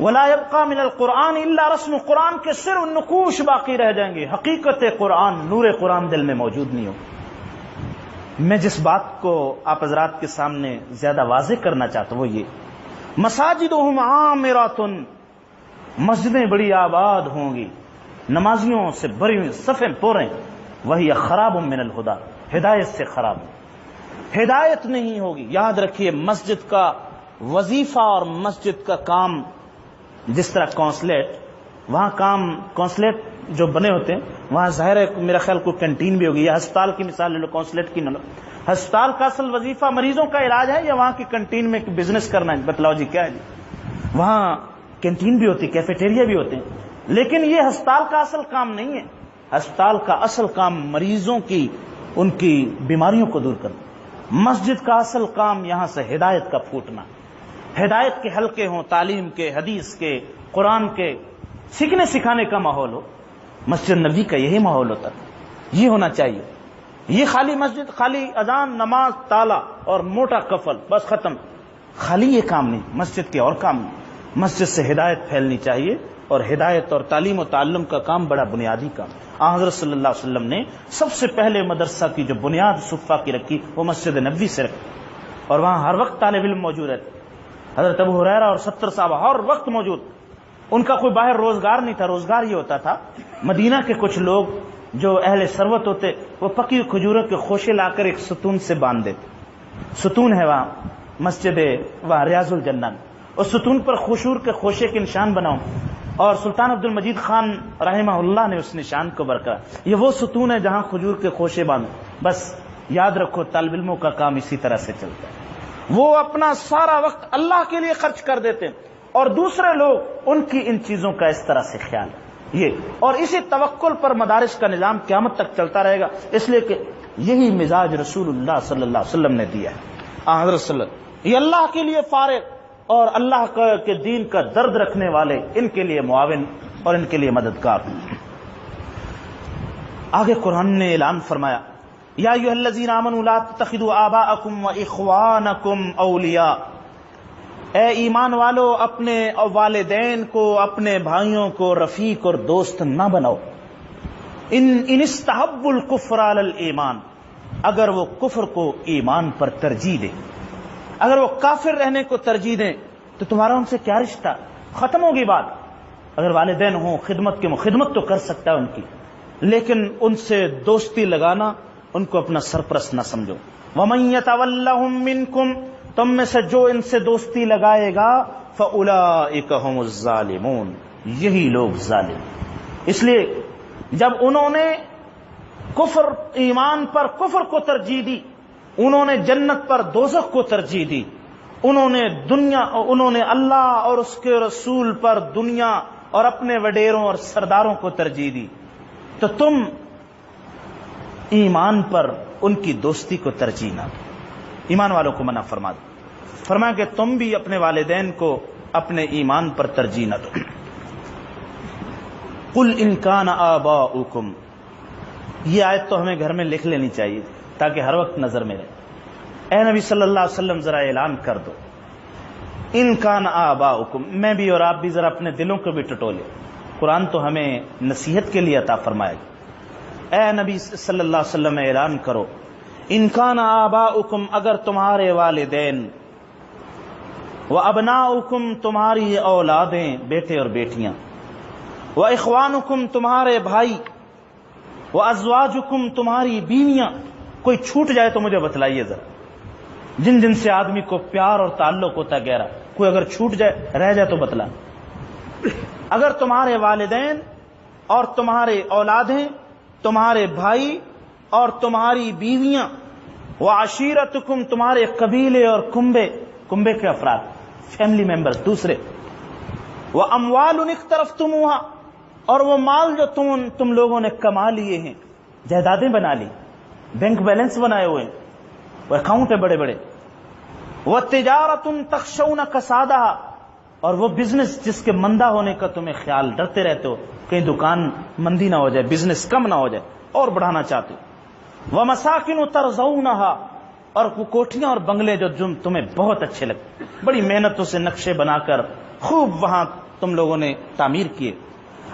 ولا يبقى من القرآن الا رسم، قرآن کے صرف نقوش باقی رہ جائیں گے، حقیقت قرآن، نور قرآن دل میں موجود نہیں ہوگا۔ میں جس بات کو آپ حضرات کے سامنے زیادہ واضح کرنا چاہتا ہوں وہ یہ، مساجدہم عامرات، مسجدیں بڑی آباد ہوں گی، نمازیوں سے بھری ہوئی صفیں پوریں، وہی خراب من الہدی، ہدایت سے خراب، ہدایت نہیں ہوگی۔ یاد رکھیے، مسجد کا وظیفہ اور مسجد کا کام، جس طرح کونسلیٹ، وہاں کام کونسلیٹ جو بنے ہوتے ہیں وہاں ظاہر ہے میرا خیال کو کینٹین بھی ہوگی، یا ہسپتال کی مثال لے لو، کونسلیٹ کی نہ لو۔ ہسپتال کا اصل وظیفہ مریضوں کا علاج ہے یا وہاں کی کینٹین میں بزنس کرنا ہے؟ بتلاؤ جی کیا ہے جی؟ وہاں کینٹین بھی ہوتی، کیفیٹیریا بھی ہوتے ہیں، لیکن یہ ہسپتال کا اصل کام نہیں ہے۔ ہسپتال کا اصل کام مریضوں کی، ان کی بیماریوں کو دور کرنا۔ مسجد کا اصل کام یہاں سے ہدایت کا پھوٹنا، ہدایت کے حلقے ہوں، تعلیم کے، حدیث کے، قرآن کے، سیکھنے سکھانے کا ماحول ہو۔ مسجد نبی کا یہی ماحول ہوتا ہے، یہ ہونا چاہیے۔ یہ خالی مسجد، خالی اذان، نماز، تالا اور موٹا کفل، بس ختم، خالی یہ کام نہیں، مسجد کے اور کام نہیں۔ مسجد سے ہدایت پھیلنی چاہیے، اور ہدایت اور تعلیم و تعلم کا کام بڑا بنیادی کام۔ حضرت صلی اللہ علیہ وسلم نے سب سے پہلے مدرسہ کی جو بنیاد صفہ کی رکھی وہ مسجد نبوی سے رکھی، اور وہاں ہر وقت طالب علم موجود رہتے۔ حضرت ابو ہریرہ اور 70 صحابہ ہر وقت موجود، ان کا کوئی باہر روزگار نہیں تھا، روزگار یہ ہوتا تھا مدینہ کے کچھ لوگ جو اہل ثروت ہوتے وہ پکی کھجوروں کے خوشے لا کر ایک ستون سے باندھ دیتے۔ ستون ہے وہاں مسجد، وہاں ریاض الجنہ، اور ستون پر خشور کے خوشے کے نشان بناؤ، اور سلطان عبد المجید خان رحمہ اللہ نے اس نشان کو برقرار، یہ وہ ستون ہے جہاں کھجور کے خوشے باندھو۔ بس یاد رکھو، طالب علموں کا کام اسی طرح سے چلتا ہے، وہ اپنا سارا وقت اللہ کے لیے خرچ کر دیتے ہیں، اور دوسرے لوگ ان کی ان چیزوں کا اس طرح سے خیال ہے یہ، اور اسی توکل پر مدارس کا نظام قیامت تک چلتا رہے گا، اس لیے کہ یہی مزاج رسول اللہ صلی اللہ علیہ وسلم نے دیا ہے۔ حضرت صلی اللہ علیہ وسلم یہ اللہ کے لیے فارغ اور اللہ کے دین کا درد رکھنے والے، ان کے لیے معاون اور ان کے لیے مددگار۔ آگے قرآن نے اعلان فرمایا، یا ایھا الذین آمنوا لا تتخذوا آباءکم واخوانکم اولیاء، اے ایمان والو اپنے والدین کو، اپنے بھائیوں کو رفیق اور دوست نہ بناؤ۔ ان استحبوا الکفر علی الایمان، اگر وہ کفر کو ایمان پر ترجیح دیں، اگر وہ کافر رہنے کو ترجیح دیں تو تمہارا ان سے کیا رشتہ، ختم ہوگی بات۔ اگر والدین ہوں خدمت تو کر سکتا ہے ان کی، لیکن ان سے دوستی لگانا، ان کو اپنا سرپرست نہ سمجھو۔ وَمَن يَتَوَلَّهُم مِّنكُمْ، تم میں سے جو ان سے دوستی لگائے گا، فَأُولَٰئِكَ هُمُ الظَّالِمُونَ، یہی لوگ ظالم۔ اس لیے جب انہوں نے کفر، ایمان پر کفر کو ترجیح دی، انہوں نے جنت پر دوزخ کو ترجیح دی، انہوں نے اللہ اور اس کے رسول پر دنیا اور اپنے وڈیروں اور سرداروں کو ترجیح دی، تو تم ایمان پر ان کی دوستی کو ترجیح نہ دو. ایمان والوں کو منع فرما دو. فرمایا کہ تم بھی اپنے والدین کو اپنے ایمان پر ترجیح نہ دو. قل ان کان آباؤکم، یہ آیت تو ہمیں گھر میں لکھ لینی چاہیے تاکہ ہر وقت نظر میں رہے. اے نبی صلی اللہ علیہ وسلم ذرا اعلان کر دو، ان کان آباؤکم، میں بھی اور آپ بھی ذرا اپنے دلوں کو بھی ٹٹولے. قرآن تو ہمیں نصیحت کے لیے عطا فرمائے گا. اے نبی صلی اللہ علیہ وسلم اعلان کرو، ان کان آباؤکم، اگر تمہارے والدین، وابناؤکم، تمہاری اولادیں، بیٹے اور بیٹیاں، واخوانکم، تمہارے بھائی، وازواجکم، تمہاری بیویاں، کوئی چھوٹ جائے تو مجھے بتلائیے ذرا. جن جن سے آدمی کو پیار اور تعلق ہوتا ہے گہرا، کوئی اگر چھوٹ جائے رہ جائے تو بتلا. اگر تمہارے والدین اور تمہارے اولادیں، تمہارے بھائی اور تمہاری بیویاں، وعشیرتکم، تمہارے قبیلے اور کنبے کے افراد، فیملی ممبرز دوسرے، واموال اقترفتموها، اور وہ مال جو تم لوگوں نے کما لیے ہیں، جائیدادیں بنا لی، بینک بیلنس بنائے ہوئے ہیں، وہ اکاؤنٹ ہے بڑے بڑے، وتجارۃ تخشون کسادها، اور وہ بزنس جس کے مندہ ہونے کا تمہیں خیال، ڈرتے رہتے ہو کہیں دکان مندی نہ ہو جائے، بزنس کم نہ ہو جائے، اور بڑھانا چاہتے ہو. ومساکن ترضونها، اور وہ کوٹھیاں اور بنگلے جو تمہیں بہت اچھے لگتے، بڑی محنتوں سے نقشے بنا کر خوب وہاں تم لوگوں نے تعمیر کیے.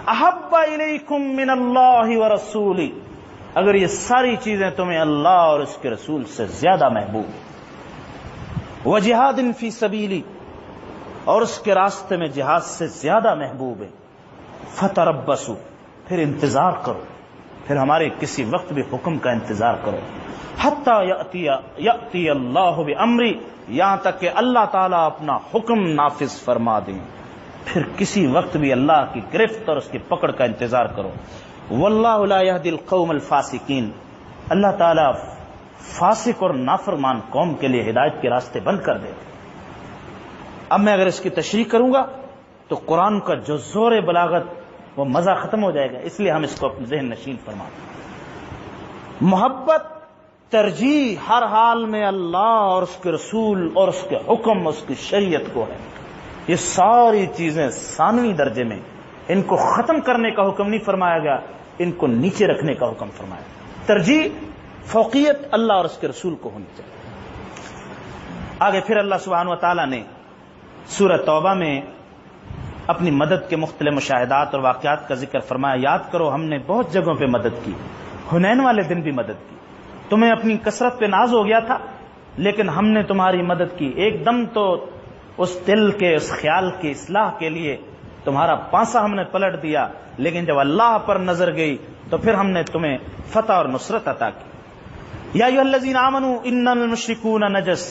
احب الیکم من اللہ ورسولہ، اگر یہ ساری چیزیں تمہیں اللہ اور اس کے رسول سے زیادہ محبوب، وجہاد فی سبیلی، اور اس کے راستے میں جہاد سے زیادہ محبوب ہے، فتربصوا، پھر انتظار کرو، پھر ہمارے کسی وقت بھی حکم کا انتظار کرو، حتی یأتی اللہ بامری، یہاں تک کہ اللہ تعالیٰ اپنا حکم نافذ فرما دیں. پھر کسی وقت بھی اللہ کی گرفت اور اس کی پکڑ کا انتظار کرو. واللہ لا یہدی القوم الفاسقین، اللہ تعالیٰ فاسق اور نافرمان قوم کے لیے ہدایت کے راستے بند کر دے. اب میں اگر اس کی تشریح کروں گا تو قرآن کا جو زور بلاغت وہ مزہ ختم ہو جائے گا، اس لیے ہم اس کو اپنے ذہن نشین فرماتے ہیں. محبت، ترجیح ہر حال میں اللہ اور اس کے رسول اور اس کے حکم، اس کی شریعت کو ہے. یہ ساری چیزیں ثانوی درجے میں، ان کو ختم کرنے کا حکم نہیں فرمایا گیا، ان کو نیچے رکھنے کا حکم فرمایا. ترجیح، فوقیت اللہ اور اس کے رسول کو ہونی چاہیے. آگے پھر اللہ سبحانہ و تعالیٰ نے سورہ توبہ میں اپنی مدد کے مختلف مشاہدات اور واقعات کا ذکر فرمایا. یاد کرو ہم نے بہت جگہوں پہ مدد کی، حنین والے دن بھی مدد کی. تمہیں اپنی کثرت پہ ناز ہو گیا تھا، لیکن ہم نے تمہاری مدد کی. ایک دم تو اس دل کے، اس خیال کی اصلاح کے لیے تمہارا پانسا ہم نے پلٹ دیا، لیکن جب اللہ پر نظر گئی تو پھر ہم نے تمہیں فتح اور نصرت عطا کی. یا ایھا الذین آمنوا ان المشرکون نجس،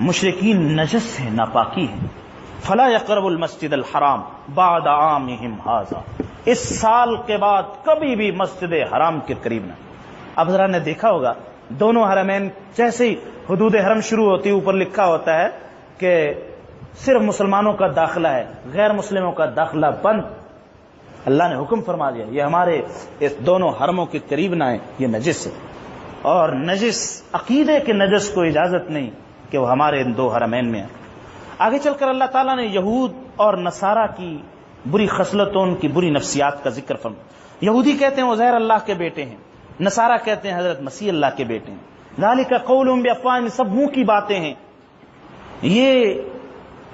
مشرکین نجس ہیں، ناپاکی ہیں. فلا یقربوا المسجد الحرام بعد عامہم ھذا، اس سال کے بعد کبھی بھی مسجد حرام کے قریب نہ. اب ذرا نے دیکھا ہوگا دونوں حرمین جیسے ہی حدود حرم شروع ہوتی اوپر لکھا ہوتا ہے کہ صرف مسلمانوں کا داخلہ ہے، غیر مسلموں کا داخلہ بند. اللہ نے حکم فرما دیا یہ ہمارے اس دونوں حرموں کے قریب نہ آئیں، یہ نجس ہے. اور نجس عقیدے کے نجس کو اجازت نہیں کہ وہ ہمارے ان دو حرمین میں آئے. آگے چل کر اللہ تعالیٰ نے یہود اور نصارہ کی بری خصلتوں، ان کی بری نفسیات کا ذکر فرمایا. یہودی کہتے ہیں عزیر اللہ کے بیٹے ہیں، نصارہ کہتے ہیں حضرت مسیح اللہ کے بیٹے ہیں. ذالک قولہم بافواہہم، سب منہ کی باتیں ہیں.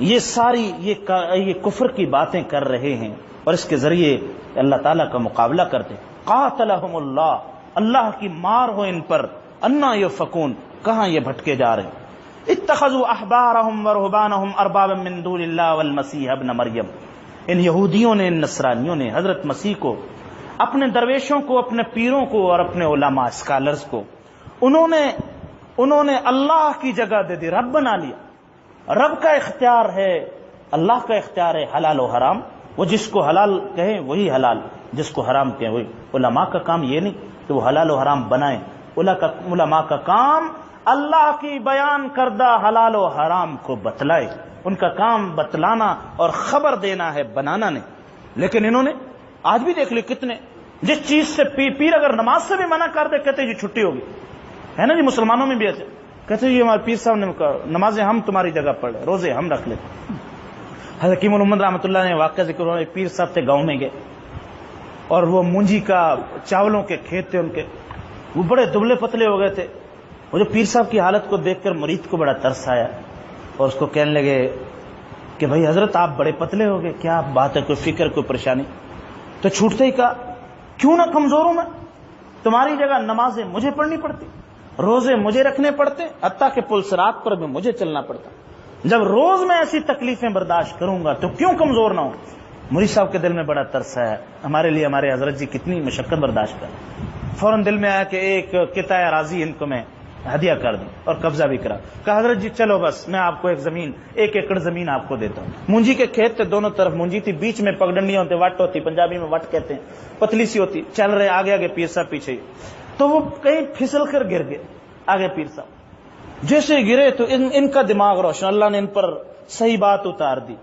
یہ ساری یہ کفر کی باتیں کر رہے ہیں اور اس کے ذریعے اللہ تعالیٰ کا مقابلہ کرتے. قاتلہم اللہ، اللہ کی مار ہو ان پر. انا یؤفکون، کہاں یہ بھٹکے جا رہے ہیں. اتخذوا احبارہم ورہبانہم اربابا من دون اللہ والمسیح ابن مریم، ان یہودیوں نے، ان نصرانیوں نے حضرت مسیح کو، اپنے درویشوں کو، اپنے پیروں کو اور اپنے علماء اسکالرز کو انہوں نے اللہ کی جگہ دے دی، رب بنا لیا. رب کا اختیار ہے، اللہ کا اختیار ہے حلال و حرام. وہ جس کو حلال کہیں وہی حلال، جس کو حرام کہیں وہی. علماء کا کام یہ نہیں کہ وہ حلال و حرام بنائیں. علماء کا کام اللہ کی بیان کردہ حلال و حرام کو بتلائے. ان کا کام بتلانا اور خبر دینا ہے، بنانا نہیں. لیکن انہوں نے آج بھی دیکھ لی کتنے جس چیز سے پیر اگر نماز سے بھی منع کر دے کہتے جی چھٹی ہوگی، ہے نا جی، مسلمانوں میں بھی ایسے کہتے جی ہمارے پیر صاحب نے نمازیں ہم تمہاری جگہ پڑھ رہے، روزے ہم رکھ لیتے۔ حضرت حکیم الامت رحمۃ اللہ نے واقعہ ذکر ہوا، پیر صاحب تھے گاؤں میں گئے اور وہ مونجی کا چاولوں کے کھیت تھے ان کے، وہ بڑے دبلے پتلے ہو گئے تھے۔ وہ جو پیر صاحب کی حالت کو دیکھ کر مرید کو بڑا ترس آیا اور اس کو کہنے لگے کہ بھائی حضرت آپ بڑے پتلے ہو گئے، کیا بات ہے، کوئی فکر کوئی پریشانی؟ تو چھوٹتے ہی کہا کیوں نہ کمزور ہوں میں، تمہاری جگہ نمازیں مجھے پڑھنی پڑتی، روزے مجھے رکھنے پڑتے، حتیٰ کہ پلسرات پر بھی مجھے چلنا پڑتا، جب روز میں ایسی تکلیفیں برداشت کروں گا تو کیوں کمزور نہ ہوں؟ مرید صاحب کے دل میں بڑا ترس ہے، ہمارے لیے ہمارے حضرت جی کتنی مشقت برداشت کر، فوراً دل میں آیا کہ ایک قطع اراضی ان کو میں ہدیہ کر دوں اور قبضہ بھی کرا۔ کہا حضرت جی چلو بس میں آپ کو ایک ایکڑ زمین آپ کو دیتا ہوں۔ مونجی کے کھیت تھے، دونوں طرف مونجی تھی، بیچ میں پگڈنڈیاں ہوتی، وٹ ہوتی، پنجابی میں وٹ کہتے ہیں، پتلی سی ہوتی، چل رہے آگے آگے پیر صاحب پیچھے ہی، تو وہ کہیں پھسل کر گر گئے آگے پیر صاحب، جیسے گرے تو ان کا دماغ روشن، اللہ نے ان پر صحیح بات اتار دی،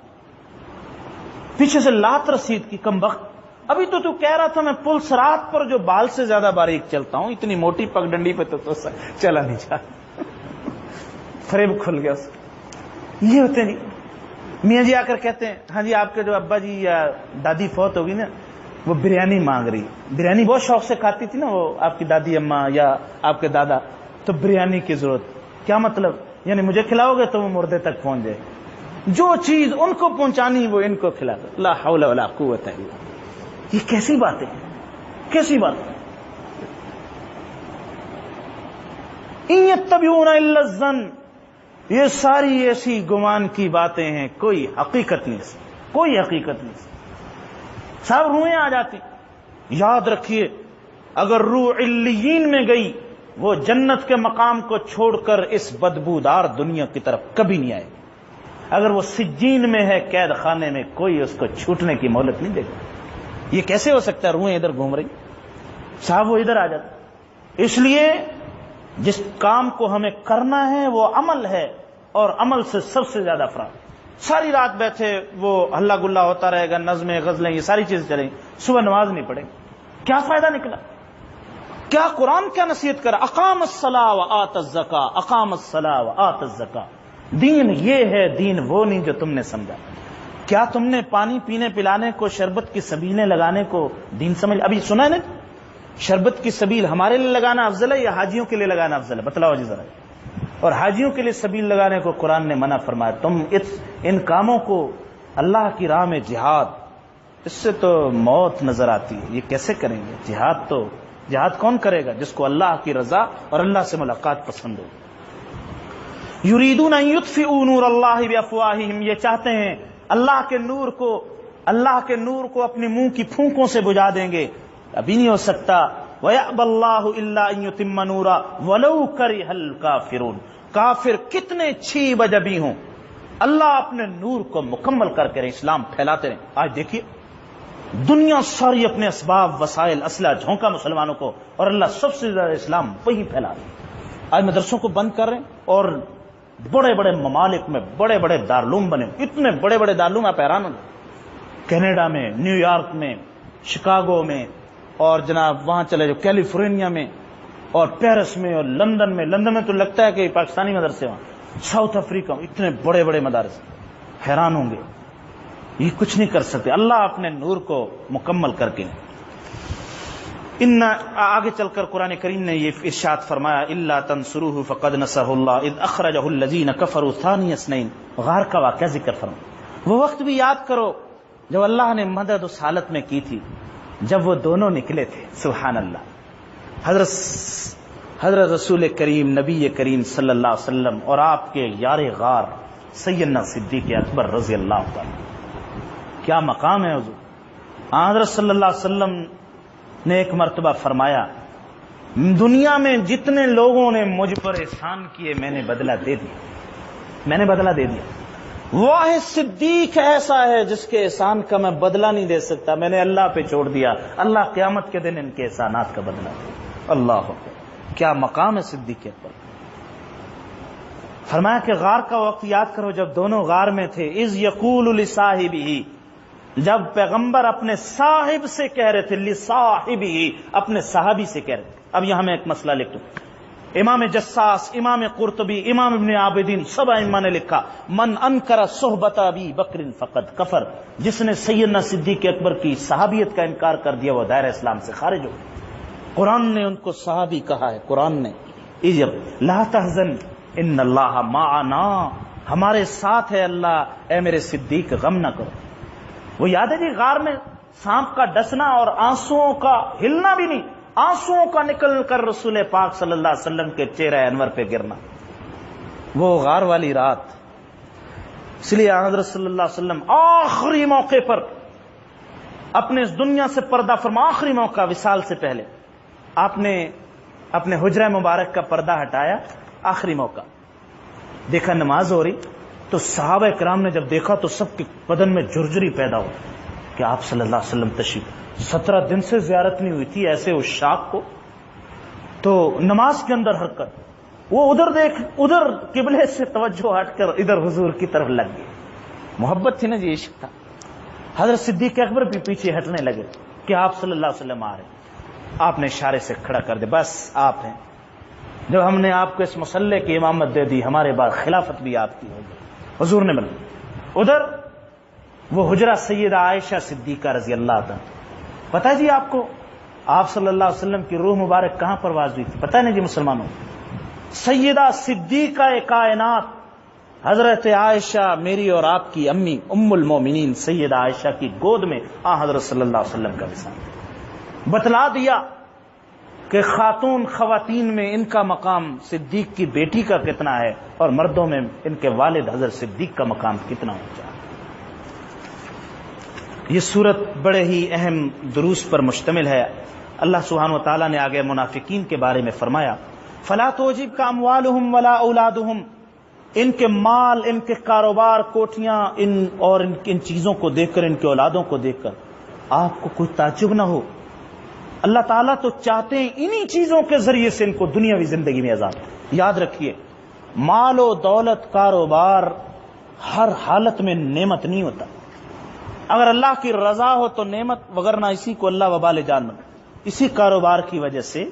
پیچھے سے لات رسید کی کمبخت، ابھی تو کہہ رہا تھا میں پل سرات پر جو بال سے زیادہ باریک چلتا ہوں، اتنی موٹی پگڈنڈی پہ تو چلا نہیں چاہتا، فریب کھل گیا اس کو۔ یہ ہوتے نہیں میاں جی آ کر کہتے ہیں ہاں جی آپ کے جو ابا جی یا دادی فوت ہوگی نا، وہ بریانی مانگ رہی، بریانی بہت شوق سے کھاتی تھی نا وہ آپ کی دادی اماں یا آپ کے دادا، تو بریانی کی ضرورت، کیا مطلب؟ یعنی مجھے کھلاؤ گے تو وہ مردے تک پہنچ جائے، جو چیز ان کو پہنچانی وہ ان کو کھلا دو، لا حول ولا قوت الا باللہ۔ یہ کیسی بات ہے، کیسی بات ہے؟ ان یتبعون الا الظن، یہ ساری ایسی گمان کی باتیں ہیں، کوئی حقیقت نہیں، کوئی حقیقت نہیں، سب روحیں آ جاتی۔ یاد رکھیے اگر روح علیین میں گئی وہ جنت کے مقام کو چھوڑ کر اس بدبودار دنیا کی طرف کبھی نہیں آئے، اگر وہ سجین میں ہے قید خانے میں کوئی اس کو چھوٹنے کی مہلت نہیں دے گا۔ یہ کیسے ہو سکتا ہے روحیں ادھر گھوم رہی، صاحب وہ ادھر آ جاتا۔ اس لیے جس کام کو ہمیں کرنا ہے وہ عمل ہے، اور عمل سے سب سے زیادہ فرق۔ ساری رات بیٹھے وہ ہلا گلا ہوتا رہے گا، نظمیں غزلیں یہ ساری چیزیں چلیں، صبح نماز نہیں پڑھیں، کیا فائدہ نکلا؟ کیا قرآن کیا نصیحت کرا؟ اقام الصلاۃ وآت الزکاۃ، اقام الصلاۃ وآت الزکاۃ، دین یہ ہے، دین وہ نہیں جو تم نے سمجھا۔ کیا تم نے پانی پینے پلانے کو، شربت کی سبیلیں لگانے کو دین سمجھ؟ ابھی سنا ہے نا، شربت کی سبیل ہمارے لیے لگانا افضل ہے یا حاجیوں کے لیے لگانا افضل ہے؟ بتلاؤ جی ذرا۔ اور حاجیوں کے لیے سبیل لگانے کو قرآن نے منع فرمایا، تم ان کاموں کو اللہ کی راہ میں جہاد، اس سے تو موت نظر آتی ہے، یہ کیسے کریں گے جہاد کون کرے گا؟ جس کو اللہ کی رضا اور اللہ سے ملاقات پسند ہو۔ یریدون ان یطفئوا نور اللہ بافواہہم، یہ چاہتے ہیں اللہ کے نور کو اپنے منہ کی پھونکوں سے بجھا دیں گے، ابھی نہیں ہو سکتا۔ وَيَأْبَى اللَّهُ إِلَّا أَن يُتِمَّ نُورَهُ وَلَوْ كَرِهَ الْكَافِرُونَ، کافر کتنے چھی بجبی ہوں، اللہ اپنے نور کو مکمل کر کے اسلام پھیلاتے رہیں۔ آج دیکھیے دنیا ساری اپنے اسباب وسائل اسلحہ جھونکا مسلمانوں کو، اور اللہ سب سے زیادہ اسلام وہی پھیلا رہے ہیں۔ آج مدرسوں کو بند کر رہے ہیں، اور بڑے بڑے ممالک میں بڑے بڑے دارالعلوم بنے، اتنے بڑے بڑے دارالعلوم آپ حیران ہوں، کینیڈا میں، نیو یارک میں، شکاگو میں، اور جناب وہاں چلے جو کیلیفورنیا میں، اور پیرس میں، اور لندن میں تو لگتا ہے کہ پاکستانی مدرسے، وہاں ساؤتھ افریقہ میں اتنے بڑے بڑے مدارس، حیران ہوں گے، یہ کچھ نہیں کر سکتے، اللہ اپنے نور کو مکمل کر کے۔ آگے چل کر قرآن کریم نے یہ ارشاد فرمایا الا تنصروه فقد نصره الله اذ اخرجه الذين كفروا ثاني اثنين، غار کا واقعہ ذکر فرمایا، وہ وقت بھی یاد کرو جب اللہ نے مدد اس حالت میں کی تھی جب وہ دونوں نکلے تھے، سبحان اللہ، حضرت رسول کریم نبی کریم صلی اللہ علیہ وسلم اور آپ کے یار غار سیدنا صدیق اکبر رضی اللہ تعالی، کیا مقام ہے حضور۔ حضرت صلی اللہ علیہ وسلم نے ایک مرتبہ فرمایا دنیا میں جتنے لوگوں نے مجھ پر احسان کیے میں نے بدلہ دے دیا، واحد صدیق ایسا ہے جس کے احسان کا میں بدلہ نہیں دے سکتا، میں نے اللہ پہ چھوڑ دیا، اللہ قیامت کے دن ان کے احسانات کا بدلہ دے۔ اللہ اکبر، کیا مقام ہے صدیقیت پر۔ فرمایا کہ غار کا وقت یاد کرو جب دونوں غار میں تھے، اذ یقول لصاحبہ، جب پیغمبر اپنے صاحب سے کہہ رہے تھے، لصاحبہ، اپنے صحابی سے کہہ رہے تھے. اب یہاں میں ایک مسئلہ لکھ دوں. امام جساس، امام قرطبی، امام ابن عابدین، سب ائمہ نے لکھا من انکر صحبت ابی بکر فقد کفر، جس نے سیدنا صدیق اکبر کی صحابیت کا انکار کر دیا وہ دائرہ اسلام سے خارج ہو گیا. قرآن نے ان کو صحابی کہا ہے. قرآن نے لا تحزن ان اللہ معنا، ہمارے ساتھ ہے اللہ، اے میرے صدیق غم نہ کرو. وہ یاد ہے جی غار میں سانپ کا ڈسنا اور آنسوؤں کا ہلنا بھی نہیں، آنسوؤں کا نکل کر رسول پاک صلی اللہ علیہ وسلم کے چہرہ انور پہ گرنا، وہ غار والی رات. اس لیے حضرت صلی اللہ علیہ وسلم آخری موقع پر اپنے اس دنیا سے پردہ فرما، آخری موقع وصال سے پہلے آپ نے اپنے حجرہ مبارک کا پردہ ہٹایا. آخری موقع دیکھا نماز ہو رہی تو صحابہ کرام نے جب دیکھا تو سب کے بدن میں جرجری پیدا ہو کہ آپ صلی اللہ علیہ وسلم تشریف، 17 دن سے زیارت نہیں ہوئی تھی ایسے اس شاخ کو. تو نماز کے اندر حرکت، وہ ادھر قبلے سے توجہ ہٹ کر ادھر حضور کی طرف لگ گئی. محبت تھی نا جی، عشق تھا. حضرت صدیق اکبر بھی پیچھے ہٹنے لگے کہ آپ صلی اللہ علیہ وسلم آ رہے. آپ نے اشارے سے کھڑا کر دیا، بس آپ ہیں. جب ہم نے آپ کو اس مسلح کی امامت دے دی، ہمارے بعد خلافت بھی آپ کی ہوگی. حضور نے بنا. ادھر وہ حجرہ سیدہ عائشہ صدیقہ رضی اللہ عنہ. پتہ جی آپ کو آپ صلی اللہ علیہ وسلم کی روح مبارک کہاں پرواز ہوئی تھی؟ پتہ نہیں جی مسلمانوں؟ سیدہ صدیقہ کائنات حضرت عائشہ، میری اور آپ کی امی ام المومنین سیدہ عائشہ کی گود میں حضرت صلی اللہ علیہ وسلم کا وصال. بتلا دیا کہ خواتین میں ان کا مقام صدیق کی بیٹی کا کتنا ہے اور مردوں میں ان کے والد حضرت صدیق کا مقام کتنا اونچا ہے. یہ صورت بڑے ہی اہم دروس پر مشتمل ہے. اللہ سبحانہ و تعالیٰ نے آگے منافقین کے بارے میں فرمایا فلا تعجبک اموالہم ولا اولادہم، ان کے مال، ان کے کاروبار، کوٹھیاں، ان چیزوں کو دیکھ کر، ان کے اولادوں کو دیکھ کر آپ کو کوئی تعجب نہ ہو. اللہ تعالیٰ تو چاہتے ہیں انہی چیزوں کے ذریعے سے ان کو دنیاوی زندگی میں عذاب. یاد رکھیے مال و دولت، کاروبار ہر حالت میں نعمت نہیں ہوتا. اگر اللہ کی رضا ہو تو نعمت، وگرنہ اسی کو اللہ وبال جان بنا. اسی کاروبار کی وجہ سے،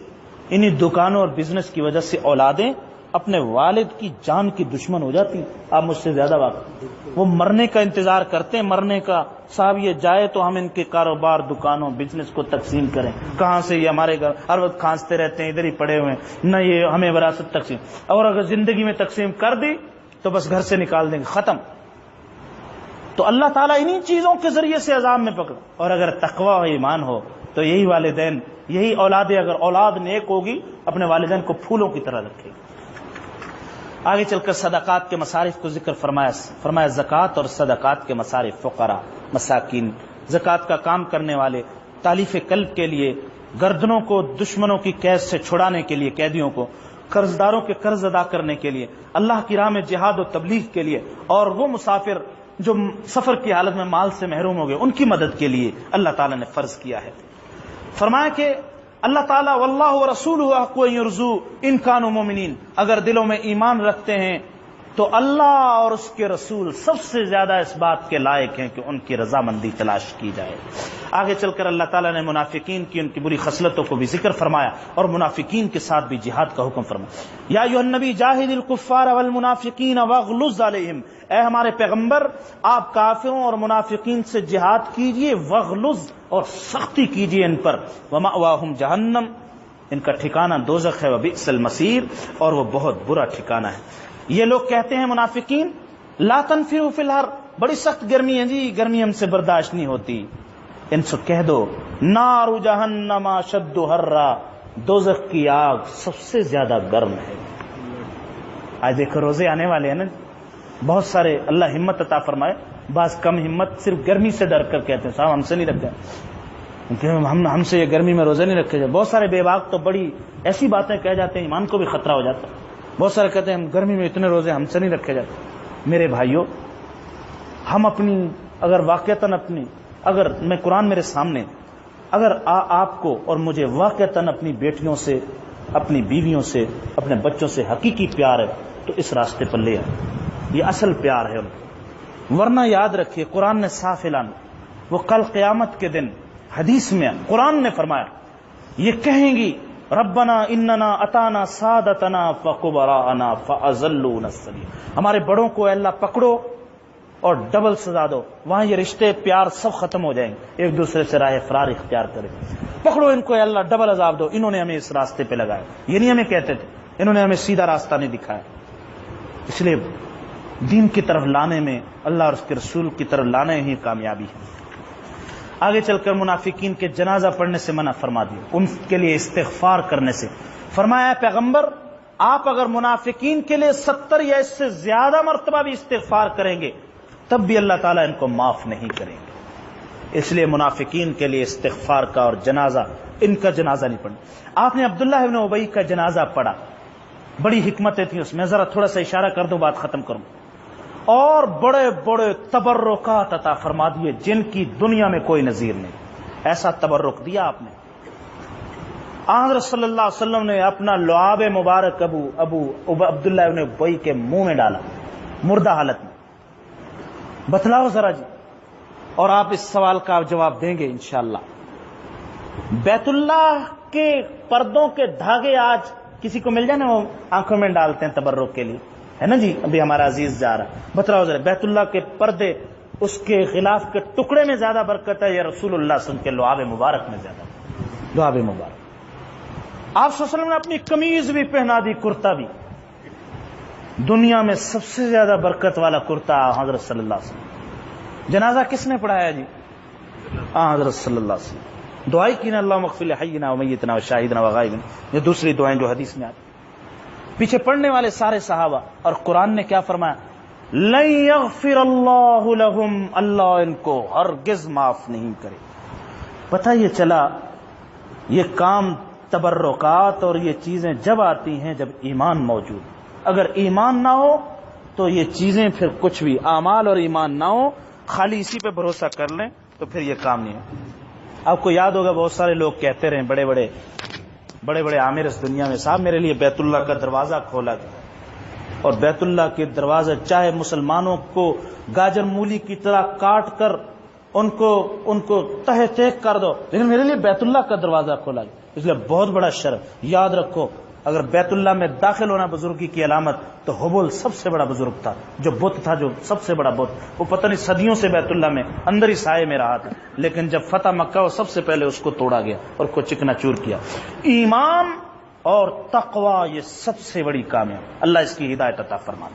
انہی دکانوں اور بزنس کی وجہ سے اولادیں اپنے والد کی جان کی دشمن ہو جاتی. آپ مجھ سے زیادہ واقف، وہ مرنے کا انتظار کرتے ہیں، مرنے کا. صاحب یہ جائے تو ہم ان کے کاروبار، دکانوں، بزنس کو تقسیم کریں. کہاں سے؟ یہ ہمارے گھر ہر وقت کھانستے رہتے ہیں، ادھر ہی پڑے ہوئے ہیں، نہ یہ ہمیں وراثت تقسیم. اور اگر زندگی میں تقسیم کر دی تو بس گھر سے نکال دیں گے، ختم. تو اللہ تعالیٰ انہی چیزوں کے ذریعے سے عذاب میں پکڑا. اور اگر تقوی و ایمان ہو تو یہی والدین، یہی اولادیں، اگر اولاد نیک ہوگی اپنے والدین کو پھولوں کی طرح رکھے گی. آگے چل کر صدقات کے مصارف کو ذکر فرمایا زکوٰۃ اور صدقات کے مصارف، فقراء، مساکین، زکوٰۃ کا کام کرنے والے، تالیف قلب کے لیے، گردنوں کو دشمنوں کی قید سے چھڑانے کے لیے، قیدیوں کو، قرض داروں کے قرض ادا کرنے کے لیے، اللہ کی راہ میں جہاد و تبلیغ کے لیے، اور وہ مسافر جو سفر کی حالت میں مال سے محروم ہو گئے ان کی مدد کے لیے اللہ تعالیٰ نے فرض کیا ہے. فرمایا کہ اللہ تعالیٰ واللہ ورسولہ احق ان یرضوا ان کانوا مومنین، اگر دلوں میں ایمان رکھتے ہیں تو اللہ اور اس کے رسول سب سے زیادہ اس بات کے لائق ہیں کہ ان کی رضامندی تلاش کی جائے. آگے چل کر اللہ تعالیٰ نے منافقین کی ان کی بری خصلتوں کو بھی ذکر فرمایا اور منافقین کے ساتھ بھی جہاد کا حکم فرمایا. یا ایھا النبی جاہد الکفار والمنافقین واغلظ علیہم، اے ہمارے پیغمبر آپ کافروں اور منافقین سے جہاد کیجئے، واغلظ اور سختی کیجئے ان پر. ومأواہم جہنم، ان کا ٹھکانہ دوزخ ہے، وبئس المصیر، اور وہ بہت برا ٹھکانہ ہے. یہ لوگ کہتے ہیں منافقین لا تنفروا فی الحر، بڑی سخت گرمی ہے جی، گرمی ہم سے برداشت نہیں ہوتی. ان سے کہہ دو نار جہنم اشد حرا، دوزخ کی آگ سب سے زیادہ گرم ہے. آج دیکھو روزے آنے والے ہیں نا، بہت سارے اللہ ہمت عطا فرمائے، بعض کم ہمت صرف گرمی سے ڈر کر کہتے ہیں صاحب ہم سے نہیں رکھتے، ہم سے یہ گرمی میں روزے نہیں رکھے جائے. بہت سارے بے باک تو بڑی ایسی باتیں کہہ جاتے ہیں ایمان کو بھی خطرہ ہو جاتا ہے. بہت سارے کہتے ہیں ہم گرمی میں اتنے روزے ہم سے نہیں رکھے جاتے. میرے بھائیوں، ہم اپنی اگر واقعتاً اگر میں قرآن میرے سامنے، اگر آپ کو اور مجھے واقعتاً اپنی بیٹیوں سے، اپنی بیویوں سے، اپنے بچوں سے حقیقی پیار ہے تو اس راستے پر لے آئے. یہ اصل پیار ہے ان کو. ورنہ یاد رکھیے قرآن نے صاف اعلان وہ کل قیامت کے دن حدیث میں قرآن نے فرمایا یہ کہیں گی ربنا اننا اتانا سادتنا فکبراءنا فاضلونا السبیل، ہمارے بڑوں کو اے اللہ پکڑو اور ڈبل سزا دو، وہاں یہ رشتے پیار سب ختم ہو جائیں گے، ایک دوسرے سے راہ فرار اختیار کریں، پکڑو ان کو اے اللہ ڈبل عذاب دو، انہوں نے ہمیں اس راستے پہ لگایا، یہ نہیں ہمیں کہتے تھے، انہوں نے ہمیں سیدھا راستہ نہیں دکھایا۔ اس لیے دین کی طرف لانے میں اللہ اور اس کے رسول کی طرف لانے ہی کامیابی ہے۔ آگے چل کر منافقین کے جنازہ پڑھنے سے منع فرما دیا، ان کے لیے استغفار کرنے سے فرمایا پیغمبر آپ اگر منافقین کے لیے 70 یا اس سے زیادہ مرتبہ بھی استغفار کریں گے تب بھی اللہ تعالیٰ ان کو معاف نہیں کریں گے، اس لیے منافقین کے لیے استغفار کا اور جنازہ، ان کا جنازہ نہیں پڑھنا۔ آپ نے عبداللہ ابن ابی کا جنازہ پڑھا، بڑی حکمتیں تھیں اس میں، ذرا تھوڑا سا اشارہ کر دو بات ختم کروں، اور بڑے بڑے تبرکات عطا فرما دیے جن کی دنیا میں کوئی نظیر نہیں، ایسا تبرک دیا آپ نے۔ حضرت صلی اللہ علیہ وسلم نے اپنا لعاب مبارک عبداللہ ابن ابی کے منہ میں ڈالا مردہ حالت میں، بتلاؤ ذرا جی، اور آپ اس سوال کا جواب دیں گے انشاءاللہ۔ بیت اللہ کے پردوں کے دھاگے آج کسی کو مل جائے نا، وہ آنکھوں میں ڈالتے ہیں تبرک کے لیے، ہے نا جی، ابھی ہمارا عزیز جا رہا، بتلاؤ ذرا بیت اللہ کے پردے اس کے غلاف کے ٹکڑے میں زیادہ برکت ہے یا رسول اللہ صلی اللہ علیہ وسلم کے لعاب مبارک میں زیادہ؟ لعاب مبارک۔ آپ صلی اللہ علیہ وسلم نے اپنی قمیض بھی پہنا دی، کرتا بھی، دنیا میں سب سے زیادہ برکت والا کرتا حضرت صلی اللہ علیہ وسلم۔ جنازہ کس نے پڑھایا جی؟ حضرت صلی اللہ علیہ وسلم۔ دعائی کی نا اللہم اغفر لحینا ومیتنا وشاہدنا وغائبنا، یہ دوسری دعائیں جو حدیث میں آتی۔ پیچھے پڑھنے والے سارے صحابہ، اور قرآن نے کیا فرمایا؟ لن یغفر اللہ لہم، اللہ ان کو ہرگز معاف نہیں کرے۔ پتہ یہ چلا یہ کام تبرکات اور یہ چیزیں جب آتی ہیں جب ایمان موجود، اگر ایمان نہ ہو تو یہ چیزیں پھر کچھ بھی، اعمال اور ایمان نہ ہو، خالی اسی پہ بھروسہ کر لیں تو پھر یہ کام نہیں ہے۔ آپ کو یاد ہوگا بہت سارے لوگ کہتے رہے، بڑے بڑے عامر اس دنیا میں، صاحب میرے لیے بیت اللہ کا دروازہ کھولا گیا، اور بیت اللہ کے دروازے چاہے مسلمانوں کو گاجر مولی کی طرح کاٹ کر ان کو تہہ تیک کر دو، لیکن میرے لیے بیت اللہ کا دروازہ کھولا گیا۔ اس لیے بہت بڑا شرف، یاد رکھو، اگر بیت اللہ میں داخل ہونا بزرگی کی علامت تو حبل سب سے بڑا بزرگ تھا، جو بت تھا، جو سب سے بڑا بت، وہ پتہ نہیں صدیوں سے بیت اللہ میں اندر ہی سائے میں رہا تھا، لیکن جب فتح مکہ وہ سب سے پہلے اس کو توڑا گیا اور کو چکنا چور کیا۔ ایمان اور تقوی یہ سب سے بڑی کامیاب، اللہ اس کی ہدایت عطا فرما۔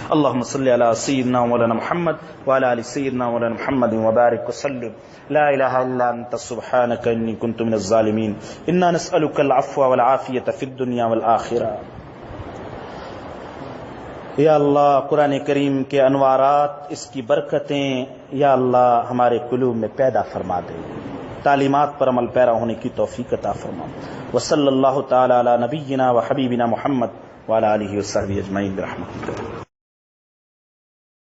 اللہم صلی علی سیدنا مولانا محمد وعلی آل سیدنا مولانا محمد وبارک وسلم۔ لا الہ الا انت سبحانک انی کنت من الظالمین، انا نسألک العفو والعافیۃ فی الدنیا والآخرہ۔ یا اللہ قرآن کریم کے انوارات، اس کی برکتیں یا اللہ ہمارے قلوب میں پیدا فرما دے، تعلیمات پر عمل پیرا ہونے کی توفیق عطا فرما۔ وصلی اللہ تعالی علی نبینا و حبیبنا محمد وعلی آلہ وصحبہ اجمعین برحمتک۔